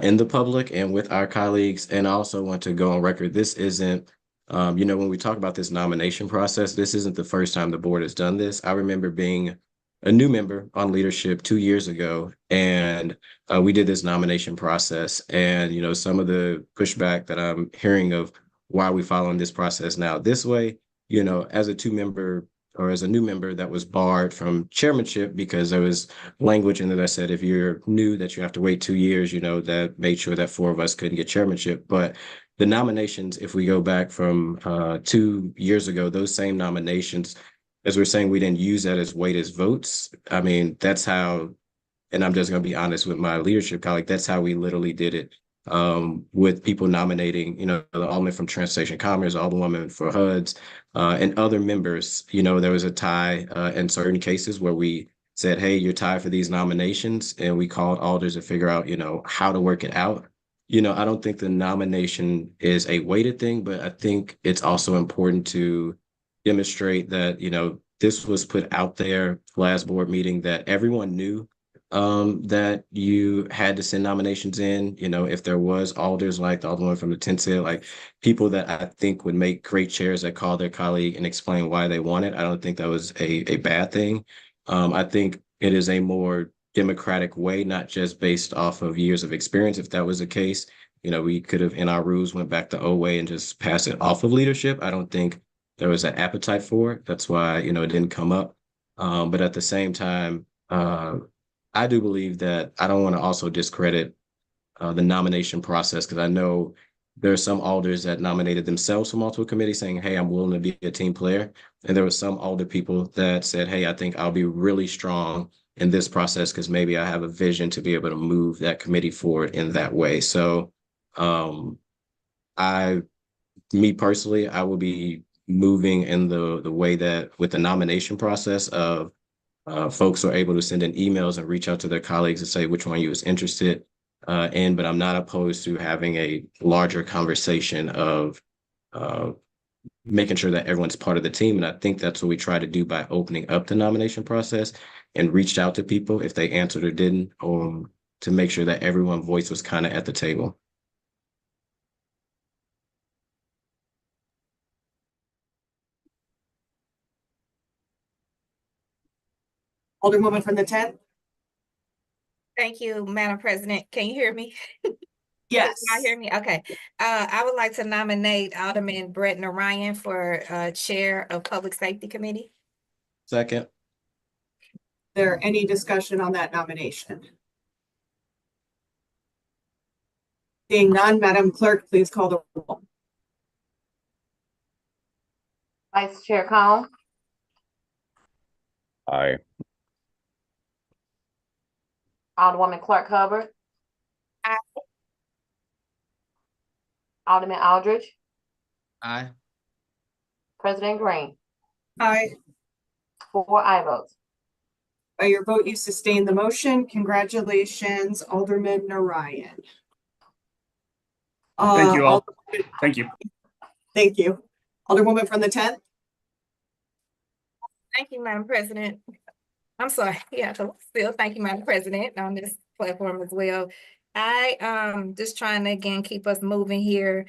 in the public and with our colleagues. And I also want to go on record, this isn't, you know, when we talk about this nomination process, this isn't the first time the board has done this. I remember being a new member on leadership 2 years ago, and we did this nomination process. And, you know, some of the pushback that I'm hearing of why are we following this process now this way, you know, as a 2-member or as a new member that was barred from chairmanship because there was language in it that said if you're new that you have to wait 2 years, you know, that made sure that 4 of us couldn't get chairmanship. But the nominations, if we go back from 2 years ago, those same nominations as we're saying, we didn't use that as weight as votes. I mean, that's how, and I'm just going to be honest with my leadership colleague, that's how we literally did it. With people nominating, the alderman from Transportation Commerce, alderwoman for HUDs, and other members, there was a tie in certain cases where we said, hey, you're tied for these nominations, and we called alders to figure out, how to work it out. I don't think the nomination is a weighted thing, but I think it's also important to demonstrate that, this was put out there last board meeting, that everyone knew that you had to send nominations in. If there was alders like the alderman from the 10th said, like people that I think would make great chairs that call their colleague and explain why they want it. I don't think that was a bad thing. I think it is a more democratic way, not just based off of years of experience. If that was the case, we could have in our rules went back to Oway and just pass it off of leadership. I don't think there was an appetite for it. That's why, it didn't come up. But at the same time, I do believe that I don't want to also discredit the nomination process, because I know there are some alders that nominated themselves for multiple committees saying, hey, I'm willing to be a team player. And there were some alder people that said, hey, I think I'll be really strong in this process because maybe I have a vision to be able to move that committee forward in that way. So me personally, I will be moving in the way that with the nomination process of folks are able to send in emails and reach out to their colleagues and say which one you was interested in, but I'm not opposed to having a larger conversation of making sure that everyone's part of the team. And I think that's what we try to do by opening up the nomination process and reached out to people if they answered or didn't, to make sure that everyone's voice was kind of at the table. Alderwoman from the 10th. Thank you, Madam President. Can you hear me? Yes. Can you hear me? Okay. I would like to nominate Alderman Brett Narayan for Chair of Public Safety Committee. Second. There any discussion on that nomination? Being none, Madam Clerk, please call the roll. Vice Chair Cone, Aye. Alderwoman Clark Hubbard. Aye. Alderman Aldridge, Aye. President Green. Aye. 4 aye votes. By your vote, you sustain the motion. Congratulations, Alderman Narayan. Thank you all. Thank you. Thank you. Alderwoman from the 10th. Thank you, Madam President. I'm sorry. Yeah, so still thank you, Madam President, on this platform as well. I just trying to again keep us moving here.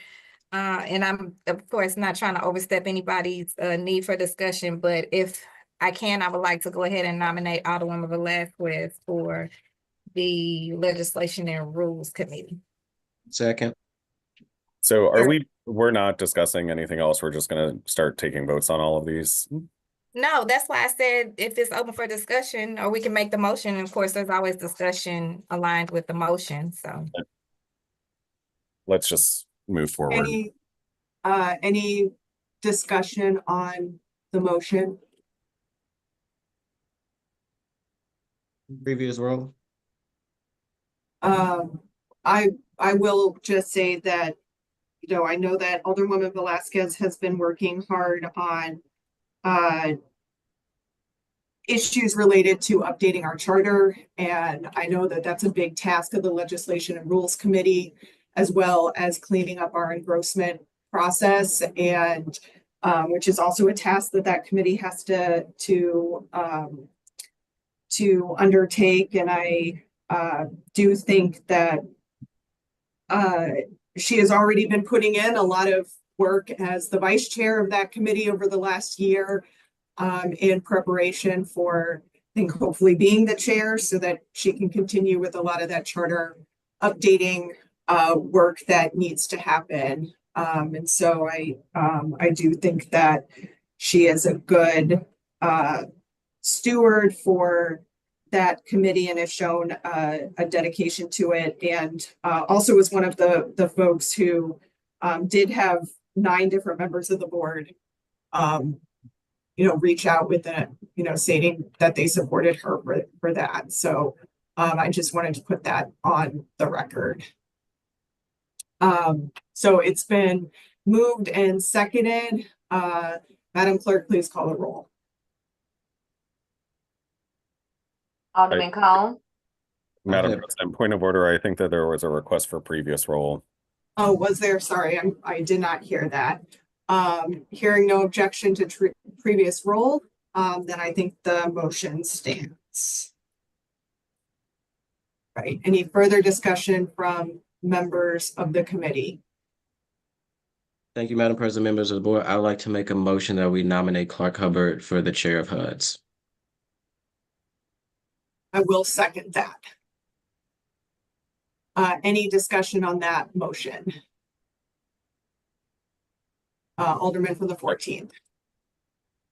And I'm of course not trying to overstep anybody's need for discussion, but if I can, I would like to go ahead and nominate Alderwoman Velazquez for the Legislation and Rules Committee. Second. So we're not discussing anything else. We're just gonna start taking votes on all of these. No, that's why I said if it's open for discussion, or we can make the motion. And of course, there's always discussion aligned with the motion, so. Let's just move forward. Any discussion on the motion? Previous role. I will just say that, I know that Alderwoman Velazquez has been working hard on issues related to updating our charter. And I know that that's a big task of the Legislation and Rules Committee, as well as cleaning up our engrossment process, and which is also a task that committee has to undertake. And I do think that she has already been putting in a lot of work as the vice chair of that committee over the last year, in preparation for, I think, hopefully being the chair, so that she can continue with a lot of that charter updating work that needs to happen. And so I do think that she is a good steward for that committee and has shown a dedication to it, and also was one of the folks who did have 9 different members of the board reach out with a, stating that they supported her for that. So I just wanted to put that on the record. So it's been moved and seconded. Madam Clerk, please call the roll. Alderman Cone, Madam Okay. President, point of order, I think that there was a request for previous roll. Oh, was there? Sorry, I did not hear that. Hearing no objection to previous roll, then I think the motion stands. Right, any further discussion from members of the committee? Thank you, Madam President, members of the board. I would like to make a motion that we nominate Clark Hubbard for the chair of HUDs. I will second that. Any discussion on that motion? Alderman from the 14th.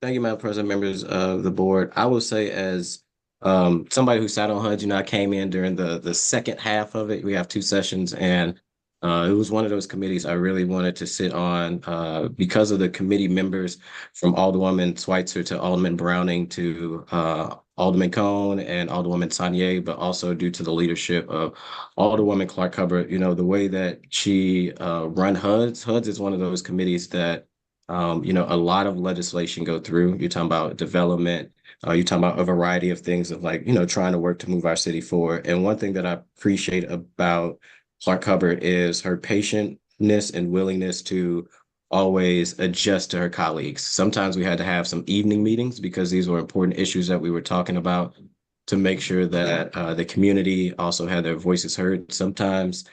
Thank you, Madam President, members of the board. I will say as somebody who sat on HUD, I came in during the second half of it. We have 2 sessions, and it was one of those committees I really wanted to sit on because of the committee members from Alderwoman Schweitzer to Alderman Browning to Alderman Cone and Alderwoman Sanier, but also due to the leadership of Alderwoman Clark Hubbard. The way that she run HUDs. HUDs is one of those committees that a lot of legislation go through. You're talking about development. You're talking about a variety of things of trying to work to move our city forward. And one thing that I appreciate about Clark Hubbard is her patientness and willingness to always adjust to her colleagues. Sometimes we had to have some evening meetings because these were important issues that we were talking about to make sure that the community also had their voices heard. Sometimes,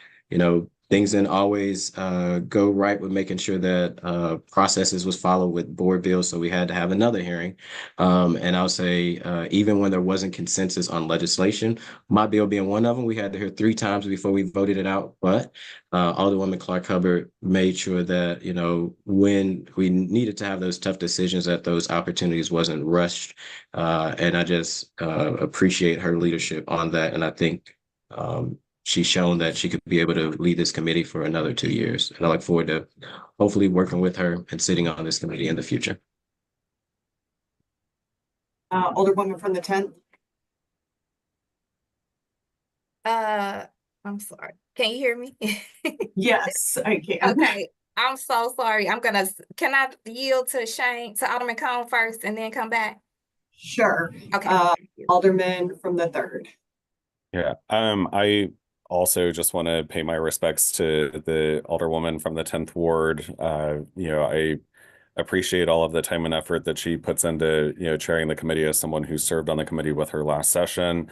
things didn't always go right with making sure that processes was followed with board bills. So we had to have another hearing. And I'll say, even when there wasn't consensus on legislation, my bill being one of them, we had to hear 3 times before we voted it out. But Alderwoman Clark Hubbard made sure that, when we needed to have those tough decisions, that those opportunities wasn't rushed. And I just appreciate her leadership on that. And I think she's shown that she could be able to lead this committee for another 2 years. And I look forward to hopefully working with her and sitting on this committee in the future. Alderwoman from the 10th. I'm sorry. Can you hear me? Yes, I can. Okay, I'm so sorry. Can I yield to Alderman Cone first and then come back? Sure. Okay. Alderman from the 3rd. Yeah, I also just want to pay my respects to the Alderwoman from the 10th Ward. I appreciate all of the time and effort that she puts into, chairing the committee as someone who served on the committee with her last session.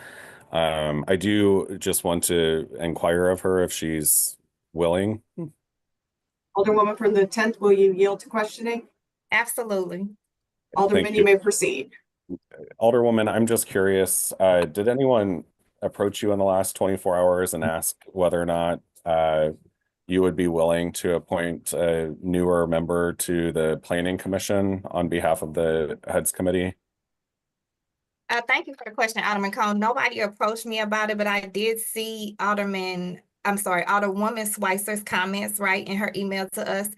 I do just want to inquire of her if she's willing. Alderwoman from the 10th, will you yield to questioning? Absolutely. Alderman, you may proceed. Alderwoman, I'm just curious, did anyone approach you in the last 24 hours and ask whether or not you would be willing to appoint a newer member to the Planning Commission on behalf of the HUDs Committee? Thank you for the question, Alderman Cone. Nobody approached me about it, but I did see Alderwoman Schweitzer's comments, right, in her email to us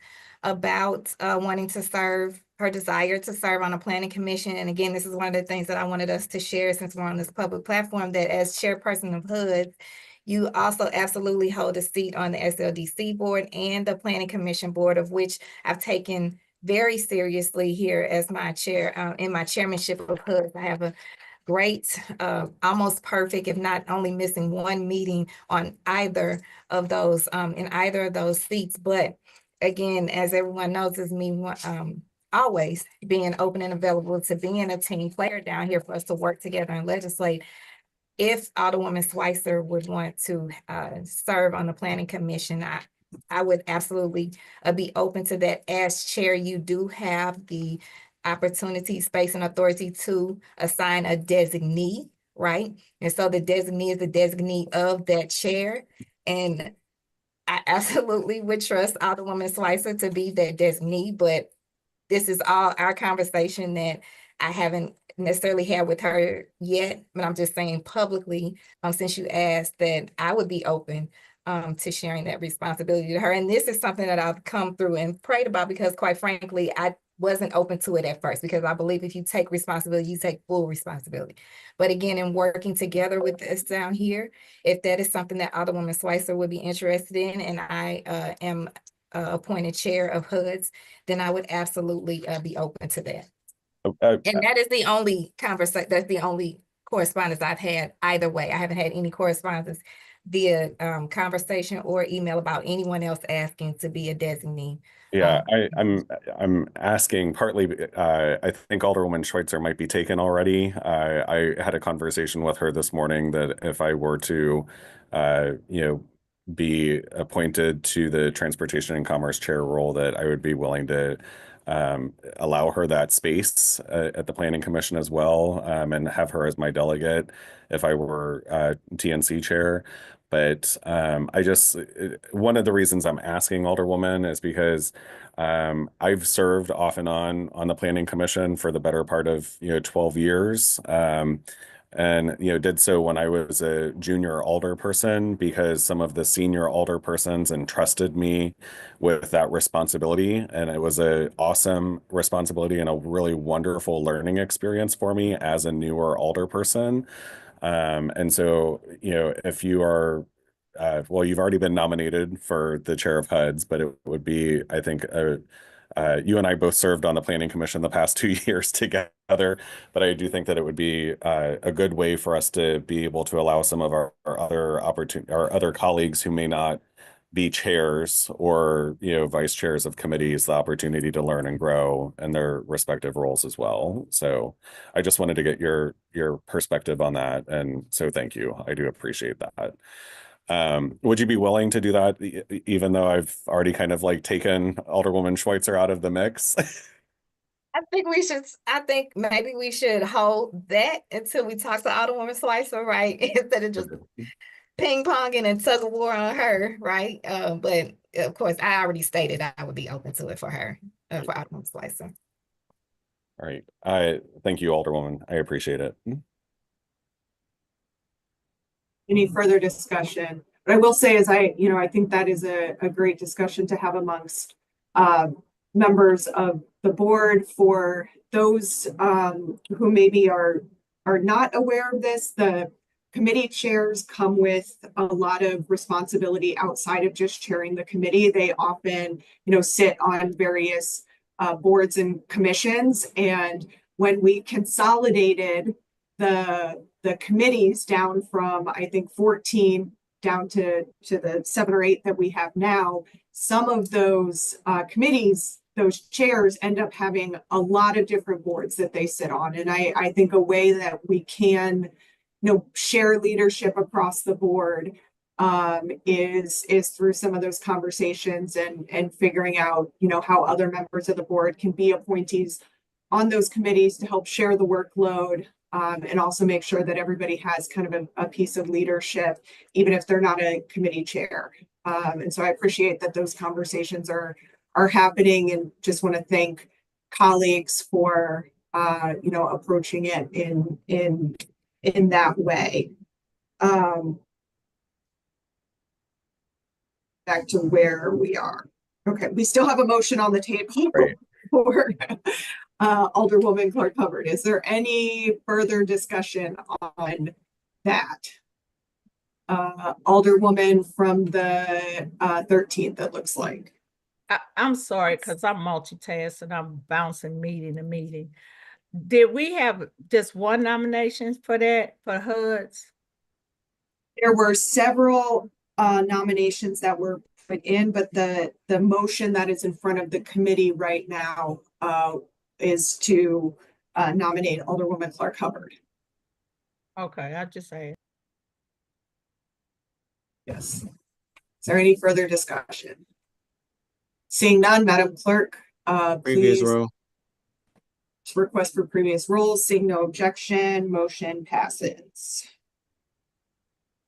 about wanting to serve, her desire to serve on a planning commission. And again, this is one of the things that I wanted us to share since we're on this public platform, that as chairperson of HUD, you also absolutely hold a seat on the SLDC board and the planning commission board, of which I've taken very seriously here as my chair, in my chairmanship of HUD. I have a great, almost perfect, if not only missing one meeting on either of those, in either of those seats. But again, as everyone knows, is me always being open and available to being a team player down here for us to work together and legislate. If Alderwoman Schweitzer would want to serve on the planning commission, I would absolutely be open to that. As chair, you do have the opportunity, space, and authority to assign a designee, right? And so the designee is the designee of that chair. And I absolutely would trust Alderwoman Schweitzer to be that designee, but this is all our conversation that I haven't necessarily had with her yet, but I'm just saying publicly, since you asked, that I would be open to sharing that responsibility to her. And this is something that I've come through and prayed about, because quite frankly, wasn't open to it at first, because I believe if you take responsibility, you take full responsibility. But again, in working together with us down here, if that is something that Alderwoman Schweitzer would be interested in, and I am appointed chair of HUDs, then I would absolutely be open to that. And that is the only conversation, that's the only correspondence I've had either way. I haven't had any correspondence via conversation or email about anyone else asking to be a designee. Yeah, I'm asking partly, I think Alderwoman Schweitzer might be taken already. I had a conversation with her this morning that if I were to, be appointed to the Transportation and Commerce Chair role, that I would be willing to allow her that space at the Planning Commission as well, and have her as my delegate if I were TNC chair. But one of the reasons I'm asking Alderwoman is because I've served off and on the Planning Commission for the better part of 12 years. And did so when I was a junior alder person, because some of the senior alder persons entrusted me with that responsibility, and it was an awesome responsibility and a really wonderful learning experience for me as a newer alder person. And so, if you are, well, you've already been nominated for the chair of HUDs, but it would be, I think, you and I both served on the Planning Commission the past 2 years together, but I do think that it would be a good way for us to be able to allow some of our other colleagues who may not be chairs or vice chairs of committees the opportunity to learn and grow in their respective roles as well. So I just wanted to get your perspective on that, and so thank you. I do appreciate that. Would you be willing to do that, even though I've already kind of like taken Alderwoman Schweitzer out of the mix? I think maybe we should hold that until we talk to Alderwoman Schweitzer, right? Instead of just ping ponging and tug of war on her, right? But of course, I already stated I would be open to it for her, for Alderwoman Schweitzer. All right. Thank you, Alderwoman. I appreciate it. Any further discussion? What I will say is I think that is a great discussion to have amongst members of the board. For those who maybe are not aware of this, the committee chairs come with a lot of responsibility outside of just chairing the committee. They often, sit on various boards and commissions. And when we consolidated the committees down from, I think, 14 down to the 7 or 8 that we have now, some of those committees, those chairs end up having a lot of different boards that they sit on. And I think a way that we can, share leadership across the board is through some of those conversations and figuring out, how other members of the board can be appointees on those committees to help share the workload. And also make sure that everybody has kind of a piece of leadership, even if they're not a committee chair. And so I appreciate that those conversations are happening, and just want to thank colleagues for approaching it in that way. Back to where we are. Okay, we still have a motion on the table for Alderwoman Clark Hubbard. Is there any further discussion on that? Alderwoman from the 13th, it looks like. I'm sorry, because I'm multitasking. I'm bouncing meeting to meeting. Did we have just one nomination for that, for HUDs? There were several nominations that were put in, but the motion that is in front of the committee right now is to nominate Alderwoman Clark Hubbard. Okay, I just say. Yes. Is there any further discussion? Seeing none, Madam Clerk, Previous please. row. Request for previous rules. Seeing no objection, motion passes.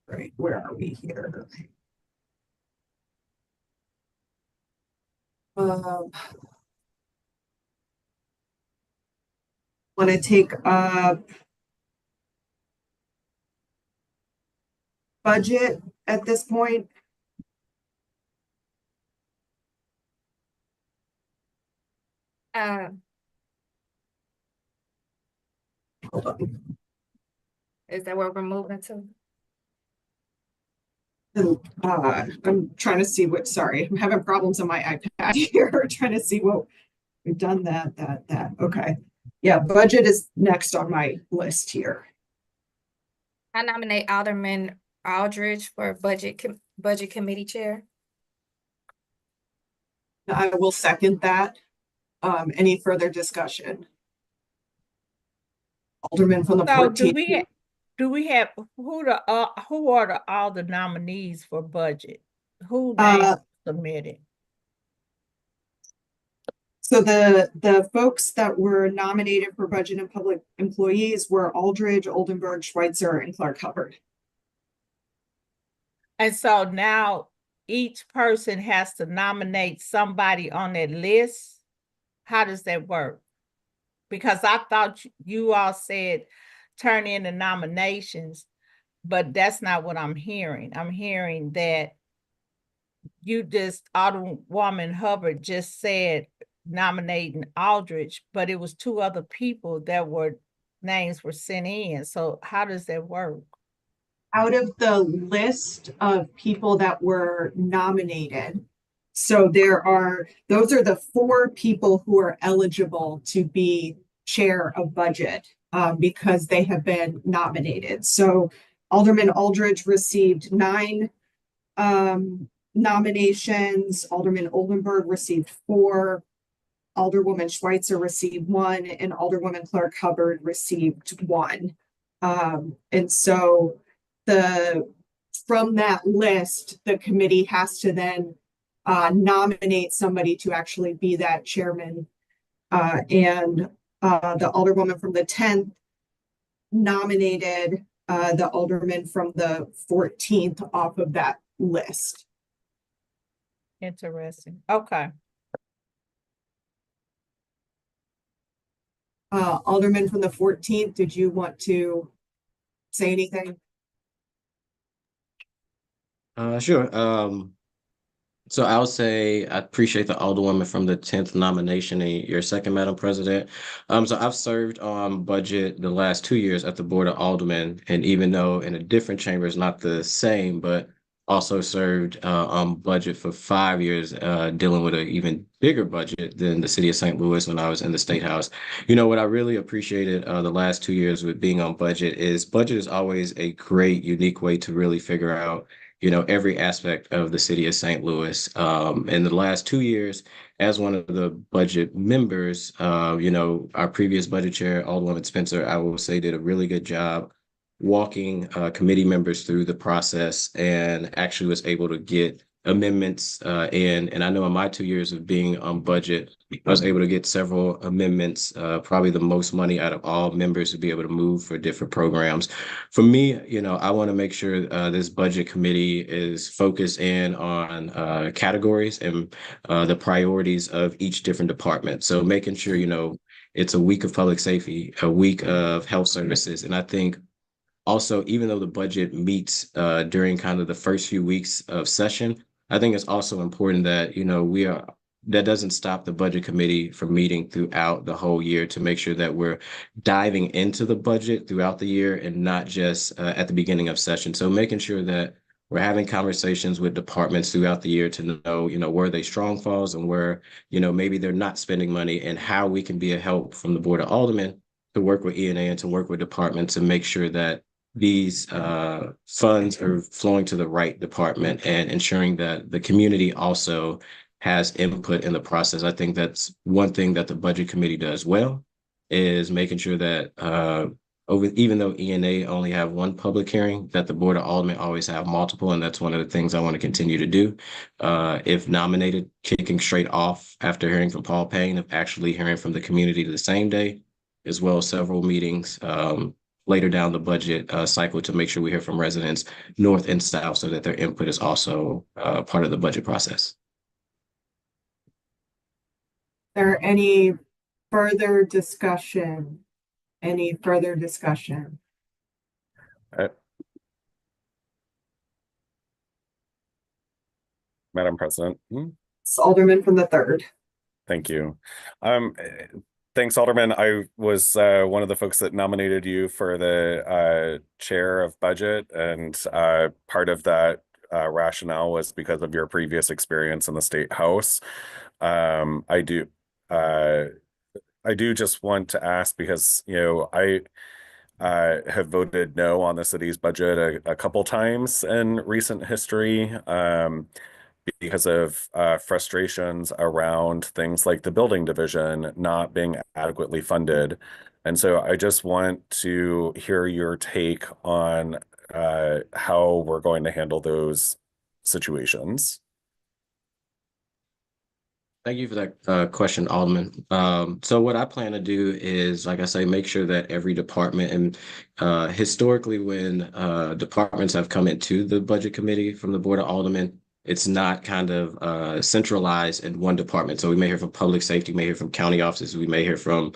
Right, where are we here? Want to take up budget at this point? Uh, Hold on. is that where we're moving to? I'm trying to see what, sorry, I'm having problems on my iPad here, trying to see what, we've done that, okay. Yeah, budget is next on my list here. I nominate Alderman Aldridge for Budget Committee Chair. I will second that. Any further discussion? Alderman from the So do 14th. we have, who are all the nominees for budget? Who names submitted? So the folks that were nominated for budget and public employees were Aldridge, Oldenburg, Schweitzer, and Clark Hubbard. And so now each person has to nominate somebody on that list? How does that work? Because I thought you all said turn in the nominations, but that's not what I'm hearing. I'm hearing that Alderwoman Hubbard just said nominating Aldridge, but it was two other people that names were sent in. So how does that work? Out of the list of people that were nominated, so those are the 4 people who are eligible to be chair of budget because they have been nominated. So Alderman Aldridge received 9 nominations. Alderman Oldenburg received 4. Alderwoman Schweitzer received 1, and Alderwoman Clark Hubbard received 1. And so from that list, the committee has to then nominate somebody to actually be that chairman. And the Alderwoman from the 10th nominated the Alderman from the 14th off of that list. Interesting. Okay. Alderman from the 14th, did you want to say anything? Sure. So I'll say I appreciate the Alderwoman from the 10th nomination and your second, Madam President. So I've served on budget the last 2 years at the Board of Aldermen, and even though in a different chamber is not the same, but also served on budget for 5 years, dealing with an even bigger budget than the city of St. Louis when I was in the State House. You know, what I really appreciated the last 2 years with being on budget is always a great, unique way to really figure out every aspect of the city of St. Louis. In the last 2 years, as one of the budget members, our previous budget chair, Alderwoman Spencer, I will say did a really good job walking committee members through the process and actually was able to get amendments in. And I know in my 2 years of being on budget, I was able to get several amendments, probably the most money out of all members to be able to move for different programs. For me, I want to make sure this budget committee is focused in on categories and the priorities of each different department. So making sure, it's a week of public safety, a week of health services. And I think also, even though the budget meets during kind of the first few weeks of session, I think it's also important that, that doesn't stop the budget committee from meeting throughout the whole year to make sure that we're diving into the budget throughout the year and not just at the beginning of session. So making sure that we're having conversations with departments throughout the year to know, where they strong falls and where, maybe they're not spending money, and how we can be a help from the Board of Aldermen to work with ENA and to work with departments to make sure that these funds are flowing to the right department and ensuring that the community also has input in the process. I think that's one thing that the budget committee does well, is making sure that even though ENA only have one public hearing, that the Board of Aldermen always have multiple. And that's one of the things I want to continue to do. If nominated, kicking straight off after hearing from Paul Payne, of actually hearing from the community the same day, as well as several meetings later down the budget cycle to make sure we hear from residents north and south so that their input is also part of the budget process. There any further discussion? Any further discussion? Madam President. It's Alderman from the 3rd. Thank you. Thanks, Alderman. I was one of the folks that nominated you for the chair of budget, and part of that rationale was because of your previous experience in the State House. I do just want to ask, because I have voted no on the city's budget a couple times in recent history. Because of frustrations around things like the building division not being adequately funded. And so I just want to hear your take on how we're going to handle those situations. Thank you for that question, Alderman. So what I plan to do is, like I say, make sure that every department, and historically when departments have come into the budget committee from the Board of Aldermen, it's not kind of centralized in one department. So we may hear from public safety, may hear from county offices, we may hear from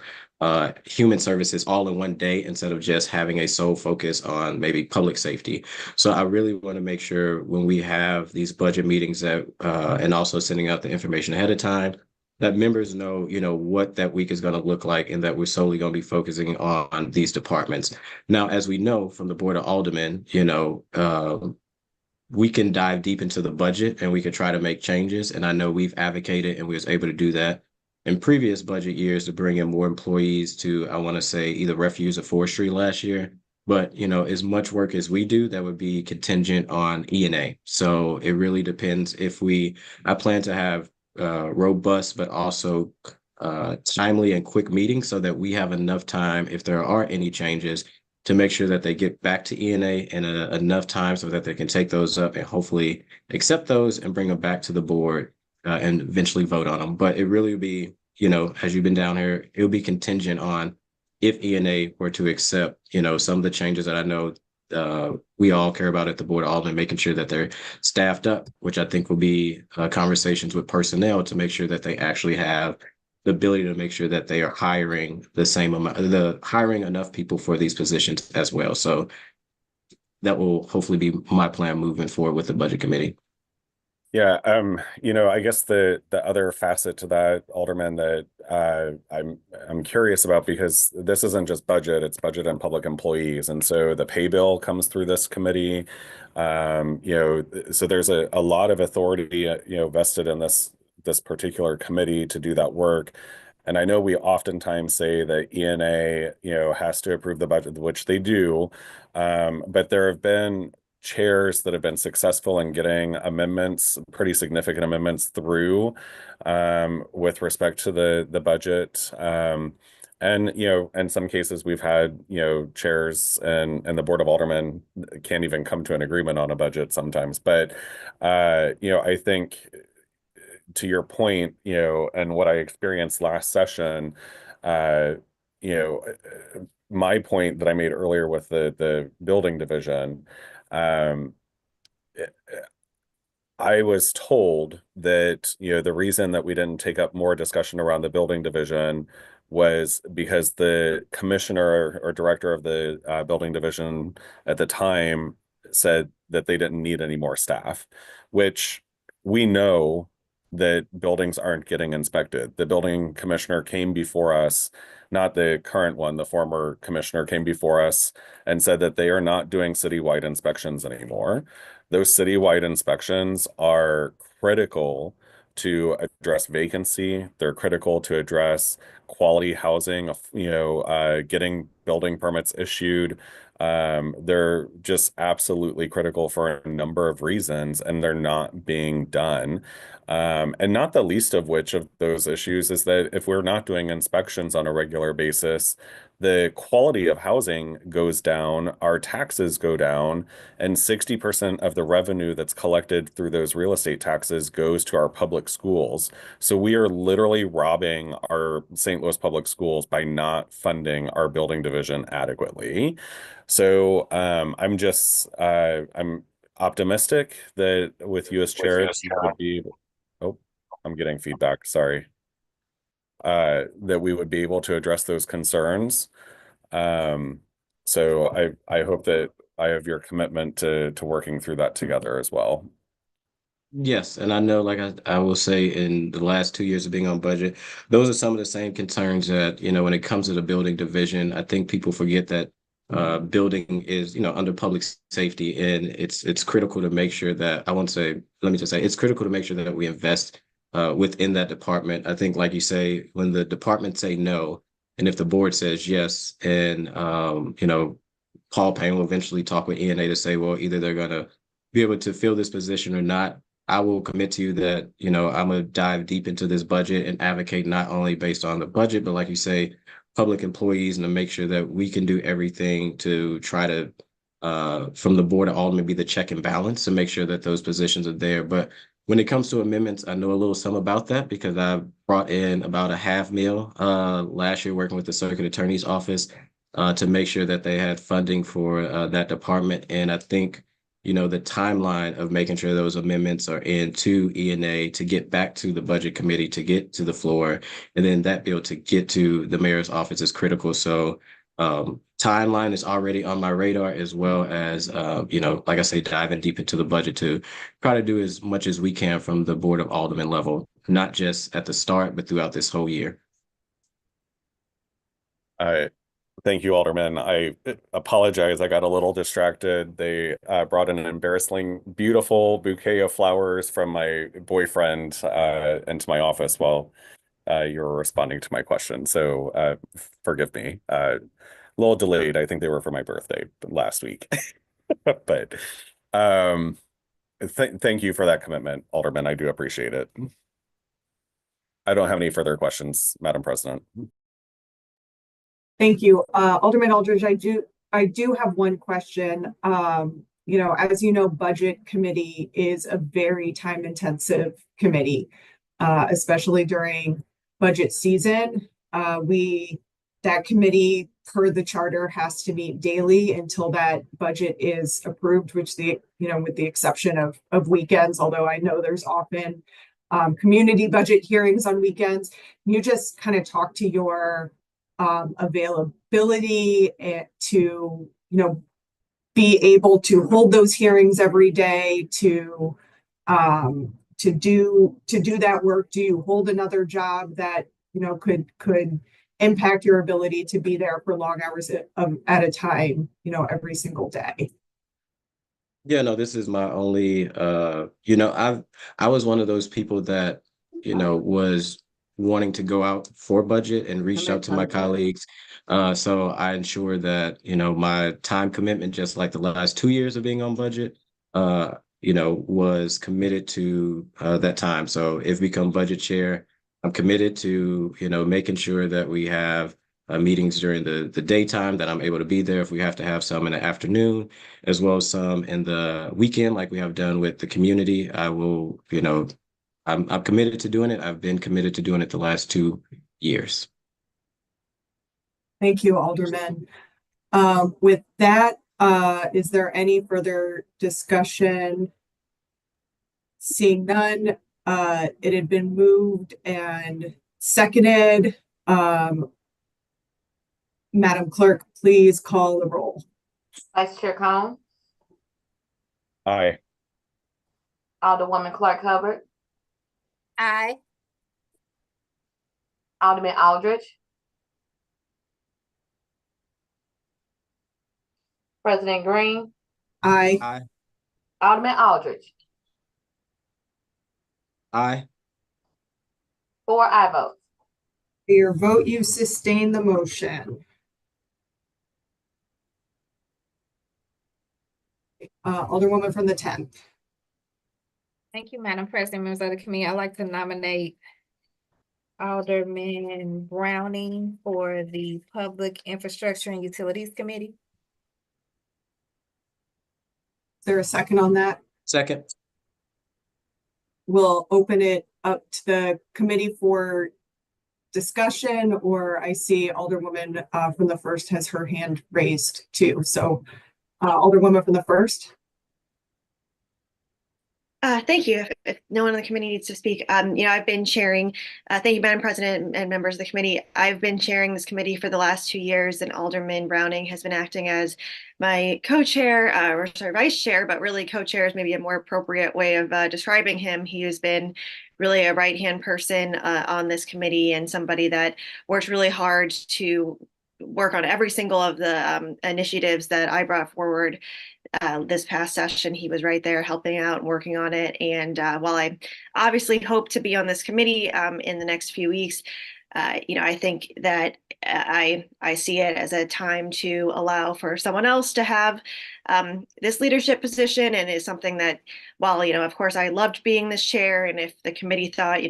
human services all in one day instead of just having a sole focus on maybe public safety. So I really want to make sure when we have these budget meetings that and also sending out the information ahead of time, that members know, what that week is going to look like, and that we're solely going to be focusing on these departments. Now, as we know from the Board of Aldermen, we can dive deep into the budget and we can try to make changes. And I know we've advocated and we was able to do that in previous budget years to bring in more employees to, I want to say, either refuse or forestry last year. But, as much work as we do, that would be contingent on E&A. So it really depends I plan to have robust, but also timely and quick meetings so that we have enough time, if there are any changes, to make sure that they get back to E&A in enough time so that they can take those up and hopefully accept those and bring them back to the board and eventually vote on them. But it really would be, as you've been down here, it would be contingent on if E&A were to accept, some of the changes that I know we all care about at the Board of Aldermen, making sure that they're staffed up, which I think will be conversations with personnel to make sure that they actually have the ability to make sure that they are hiring hiring enough people for these positions as well. So that will hopefully be my plan moving forward with the budget committee. Yeah, I guess the other facet to that, Alderman, that I'm curious about, because this isn't just budget, it's budget and public employees. And so the pay bill comes through this committee. So there's a lot of authority, vested in this particular committee to do that work. And I know we oftentimes say that E&A, has to approve the budget, which they do. But there have been chairs that have been successful in getting amendments, pretty significant amendments through with respect to the budget. And, in some cases we've had, chairs and the Board of Aldermen can't even come to an agreement on a budget sometimes. But, I think, to your point, and what I experienced last session, my point that I made earlier with the building division, I was told that, the reason that we didn't take up more discussion around the building division was because the commissioner or director of the building division at the time said that they didn't need any more staff, which we know that buildings aren't getting inspected. The building commissioner came before us, not the current one, the former commissioner came before us and said that they are not doing citywide inspections anymore. Those citywide inspections are critical to address vacancy. They're critical to address quality housing, getting building permits issued. They're just absolutely critical for a number of reasons, and they're not being done. And not the least of which of those issues is that if we're not doing inspections on a regular basis, the quality of housing goes down, our taxes go down, and 60% of the revenue that's collected through those real estate taxes goes to our public schools. So we are literally robbing our St. Louis public schools by not funding our building division adequately. So I'm optimistic that with you as chair, you would be able, oh, I'm getting feedback, sorry. That we would be able to address those concerns. So I hope that I have your commitment to working through that together as well. Yes, and I know, like I will say, in the last 2 years of being on budget, those are some of the same concerns that, when it comes to the building division, I think people forget that building is, under public safety, and it's critical to make sure that, let me just say, it's critical to make sure that we invest within that department. I think, like you say, when the department say no, and if the board says yes, and Paul Payne will eventually talk with ENA to say, well, either they're gonna be able to fill this position or not. I will commit to you that, I'm gonna dive deep into this budget and advocate not only based on the budget, but like you say, public employees, and to make sure that we can do everything to try to, from the board of aldermen, be the check and balance to make sure that those positions are there. But when it comes to amendments, I know a little some about that because I brought in about a half meal last year working with the circuit attorney's office to make sure that they had funding for that department. And I think, the timeline of making sure those amendments are into ENA to get back to the budget committee, to get to the floor, and then that bill to get to the mayor's office is critical. So timeline is already on my radar, as well as, like I say, diving deep into the budget to try to do as much as we can from the Board of Aldermen level, not just at the start, but throughout this whole year. Thank you, Alderman. I apologize. I got a little distracted. They brought in an embarrassingly beautiful bouquet of flowers from my boyfriend into my office while you were responding to my question. So forgive me. A little delayed. I think they were for my birthday last week. But thank you for that commitment, Alderman. I do appreciate it. I don't have any further questions, Madam President. Thank you. Alderman Aldridge, I do have one question. As you know, Budget Committee is a very time-intensive committee, especially during budget season. That committee, per the charter, has to meet daily until that budget is approved, which with the exception of weekends, although I know there's often community budget hearings on weekends. Can you just kind of talk to your availability and to be able to hold those hearings every day, to do that work? Do you hold another job that could impact your ability to be there for long hours at a time, every single day? Yeah, no, this is my only I was one of those people that was wanting to go out for budget and reached out to my colleagues. So I ensure that, my time commitment, just like the last 2 years of being on budget, was committed to that time. So if we become budget chair, I'm committed to, making sure that we have meetings during the daytime, that I'm able to be there. If we have to have some in the afternoon, as well as some in the weekend, like we have done with the community, I will, I'm committed to doing it. I've been committed to doing it the last 2 years. Thank you, Alderman. With that, is there any further discussion? Seeing none, it had been moved and seconded. Madam Clerk, please call the roll. Vice Chair Cone, Aye. Alderwoman Clark Hubbard, Aye. Alderman Aldridge, President Green, Aye. Aye. Alderman Aldridge, Aye. 4 aye votes. For your vote, you sustain the motion. Alderwoman from the 10th. Thank you, Madam President, members of the committee. I'd like to nominate Alderman Browning for the Public Infrastructure and Utilities Committee. Is there a second on that? Second. We'll open it up to the committee for discussion, or I see Alderwoman from the 1st has her hand raised too. So Alderwoman from the 1st. Thank you. If no one on the committee needs to speak, I've been chairing, thank you, Madam President and members of the committee. I've been chairing this committee for the last 2 years, and Alderman Browning has been acting as my co-chair, or sorry, vice chair, but really co-chair is maybe a more appropriate way of describing him. He has been really a right-hand person on this committee and somebody that works really hard to work on every single of the initiatives that I brought forward. This past session, he was right there helping out and working on it. And while I obviously hope to be on this committee in the next few weeks, I think that I see it as a time to allow for someone else to have this leadership position, and is something that, while, of course, I loved being this chair, and if the committee thought,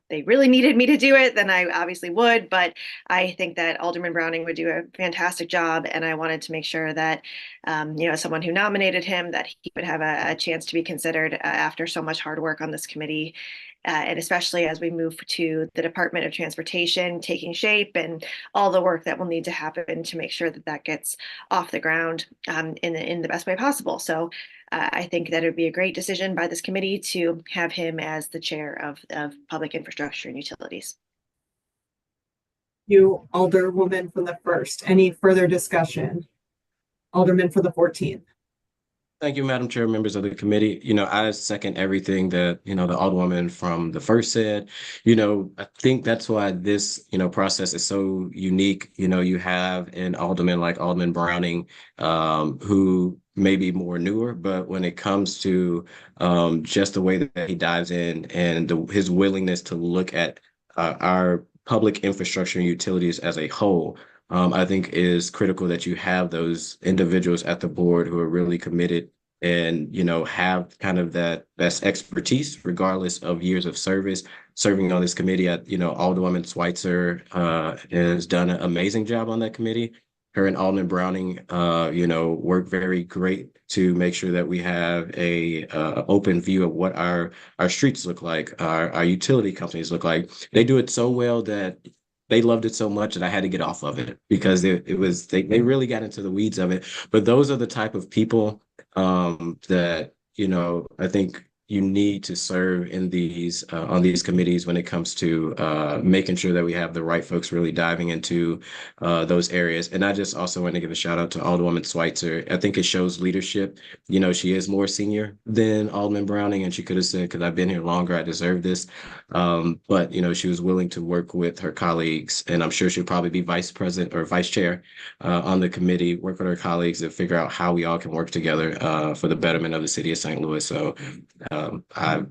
they really needed me to do it, then I obviously would. But I think that Alderman Browning would do a fantastic job, and I wanted to make sure that, as someone who nominated him, that he would have a chance to be considered after so much hard work on this committee. And especially as we move to the Department of Transportation taking shape, and all the work that will need to happen to make sure that that gets off the ground in the best way possible. So I think that it would be a great decision by this committee to have him as the chair of Public Infrastructure and Utilities. You, Alderwoman from the 1st. Any further discussion? Alderman for the 14th. Thank you, Madam Chair, members of the committee. I second everything that, the Alderwoman from the 1st said. I think that's why this, process is so unique. You have an alderman like Alderman Browning, who may be more newer, but when it comes to just the way that he dives in and his willingness to look at our public infrastructure and utilities as a whole, I think is critical that you have those individuals at the board who are really committed and, have kind of that best expertise, regardless of years of serving on this committee. Alderwoman Schweitzer has done an amazing job on that committee. Her and Alderman Browning, work very great to make sure that we have a open view of what our streets look like, our utility companies look like. They do it so well that they loved it so much that I had to get off of it, because they really got into the weeds of it. But those are the type of people that, I think you need to serve in these on these committees when it comes to making sure that we have the right folks really diving into those areas. And I just also want to give a shout out to Alderwoman Schweitzer. I think it shows leadership. She is more senior than Alderman Browning, and she could have said, because I've been here longer, I deserve this. But she was willing to work with her colleagues, and I'm sure she'll probably be vice president or vice chair on the committee, work with her colleagues to figure out how we all can work together for the betterment of the city of St. Louis. So I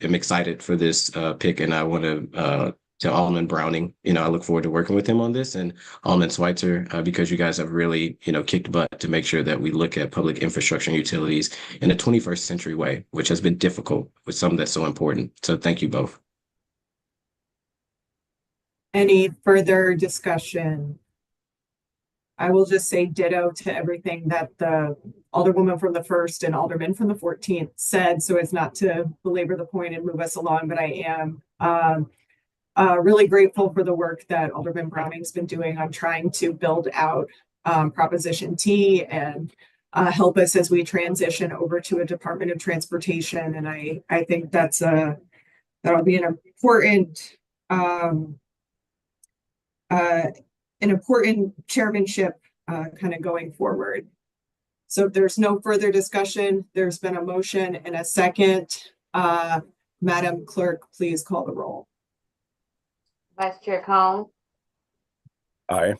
am excited for this pick, and I want to tell Alderman Browning, I look forward to working with him on this, and Alderman Schweitzer, because you guys have really, kicked butt to make sure that we look at public infrastructure and utilities in a 21st century way, which has been difficult with something that's so important. So thank you both. Any further discussion? I will just say ditto to everything that the Alderwoman from the 1st and Alderman from the 14th said, so as not to belabor the point and move us along. But I am really grateful for the work that Alderman Browning's been doing on trying to build out Proposition T and help us as we transition over to a Department of Transportation. And I think that'll be an important chairmanship kind of going forward. So if there's no further discussion, there's been a motion and a second. Madam Clerk, please call the roll. Vice Chair Cone, Aye.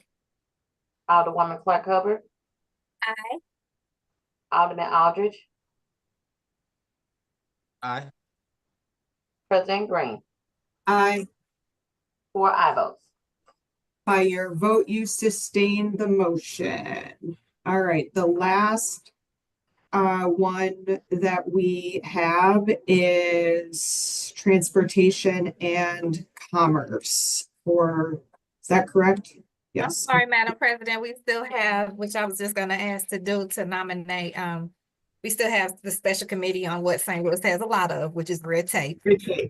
Alderwoman Clark Hubbard, Aye. Alderman Aldridge, Aye. President Green. Aye. 4 aye votes. By your vote, you sustain the motion. All right, the last one that we have is Transportation and Commerce. Is that correct? I'm Yes. sorry, Madam President, we still have, which I was just gonna ask to do, to nominate, we still have the special committee on what St. Louis has a lot of, which is red tape. Okay.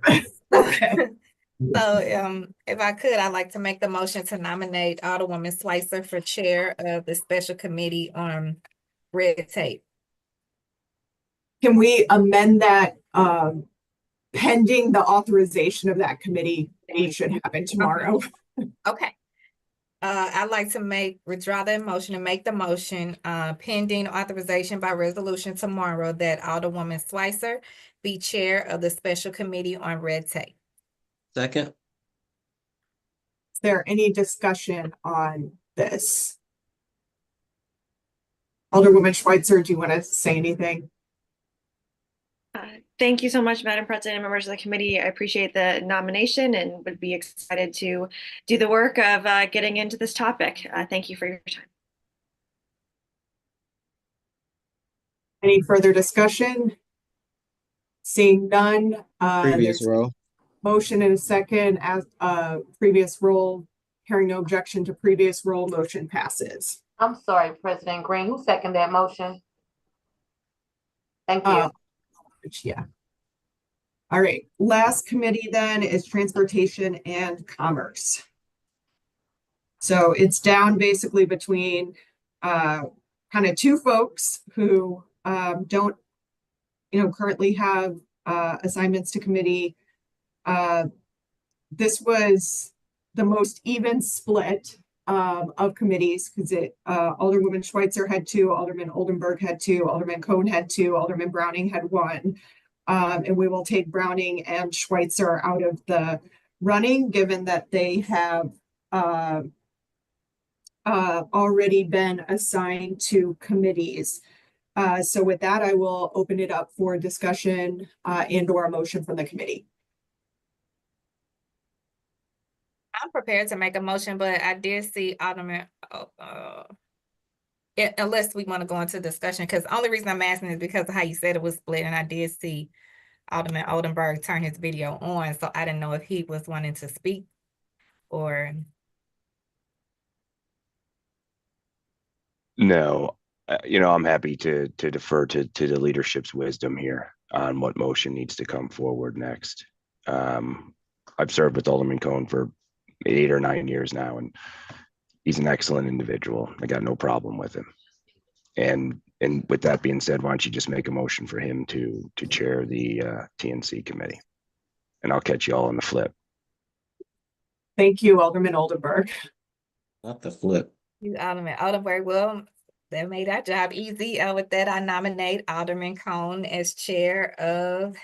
So, if I could, I'd like to make the motion to nominate Alderwoman Schweitzer for chair of the special committee on red tape. can we amend that, pending the authorization of that committee? It should happen tomorrow. Okay. I'd like to withdraw that motion and make the motion, pending authorization by resolution tomorrow that Alderwoman Schweitzer be chair of the Special Committee on Red Tape. Second. Is there any discussion on this? Alderwoman Schweitzer, do you want to say anything? Thank you so much, Madam President and members of the committee. I appreciate the nomination and would be excited to do the work of getting into this topic. Thank you for your time. Any further discussion? Seeing none, Previous there's row. motion and a second as previous roll. Hearing no objection to previous roll, motion passes. I'm sorry, President Green, who seconded that motion? Thank you. Yeah. All right, last committee then is Transportation and Commerce. So it's down basically between kind of two folks who don't, currently have assignments to committee. This was the most even split of committees because Alderwoman Schweitzer had 2, Alderman Oldenburg had 2, Alderman Cohn had 2, Alderman Browning had 1. And we will take Browning and Schweitzer out of the running, given that they have already been assigned to committees. So with that, I will open it up for discussion and/or a motion from the committee. I'm prepared to make a motion, but I did see Alderman, unless we want to go into discussion, because the only reason I'm asking is because of how you said it was split, and I did see Alderman Oldenburg turn his video on, so I didn't know if he was wanting to speak or. No, I'm happy to defer to the leadership's wisdom here on what motion needs to come forward next. I've served with Alderman Cohn for 8 or 9 years now, and he's an excellent individual. I got no problem with him. And with that being said, why don't you just make a motion for him to chair the TNC committee, and I'll catch you all on the flip. Thank you, Alderman Oldenburg. Not the flip. You, Alderman Oldenburg. Well, that made our job easy. With that, I nominate Alderman Cohn as chair of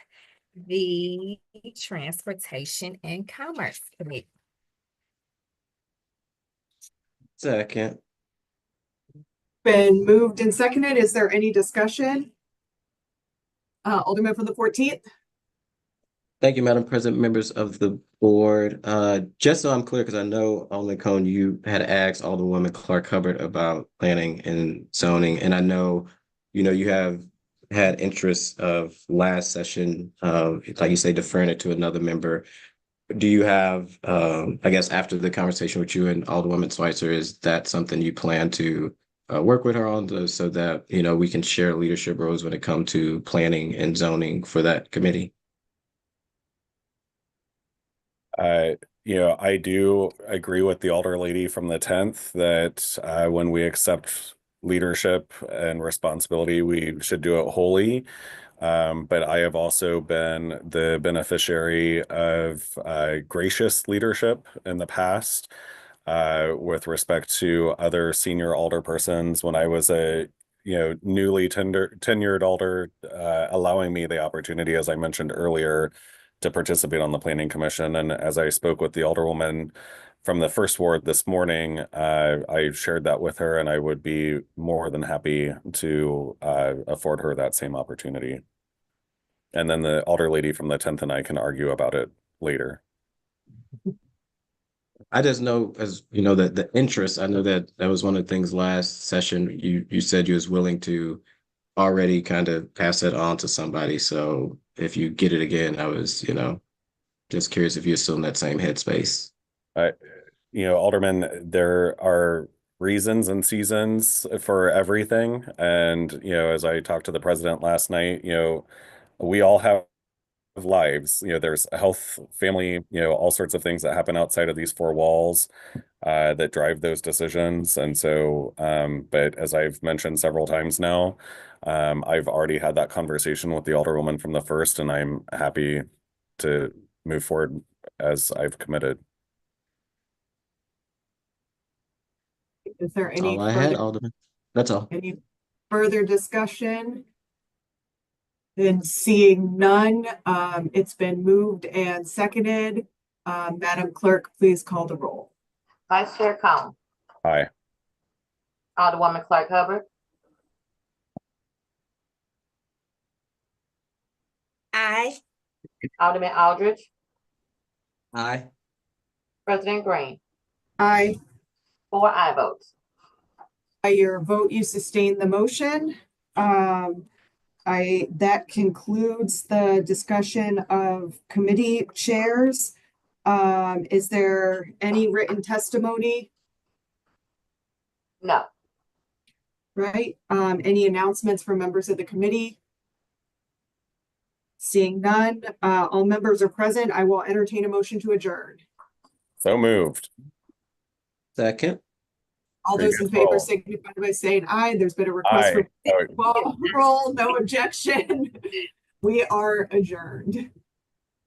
the Transportation and Commerce Committee. Second. Been moved and seconded. Is there any discussion? Alderman from the 14th. Thank you, Madam President, members of the board. Just so I'm clear, because I know, Alderman Cohn, you had asked Alderwoman Clark Hubbard about planning and zoning, and I know, you have had interest of last session, like you say, deferring it to another member. Do you have, I guess, after the conversation with you and Alderwoman Schweitzer, is that something you plan to work with her on so that, we can share leadership roles when it comes to planning and zoning for that committee? I do agree with the alder lady from the 10th that when we accept leadership and responsibility, we should do it wholly. But I have also been the beneficiary of gracious leadership in the past with respect to other senior alderpersons when I was a newly tenured alder, allowing me the opportunity, as I mentioned earlier, to participate on the planning commission. And as I spoke with the alderwoman from the first ward this morning, I shared that with her, and I would be more than happy to afford her that same opportunity. And then the alder lady from the 10th and I can argue about it later. I just know, as you know, that the interest, I know that was one of the things last session, you said you was willing to already kind of pass it on to somebody. So if you get it again, I was, just curious if you're still in that same headspace. Alderman, there are reasons and seasons for everything. And, as I talked to the president last night, we all have lives. There's health, family, all sorts of things that happen outside of these 4 walls. that drive those decisions. And so, but as I've mentioned several times now, I've already had that conversation with the alderwoman from the first, and I'm happy to move forward as I've committed. Is there any All I had, further, Alderman. That's all. any further discussion? Then seeing none, it's been moved and seconded. Madam Clerk, please call the roll. Vice Chair Cone, Aye. Alderwoman Clark Hubbard, Aye. Alderman Aldridge, Aye. President Green, Aye. 4 aye votes. By your vote, you sustain the motion. That concludes the discussion of committee chairs. Is there any written testimony? No. Right? Any announcements from members of the committee? Seeing none, all members are present. I will entertain a motion to adjourn. So moved. Second. All Very those in good favor call. signify by saying aye. There's been a request Aye. for roll, no objection. We are adjourned.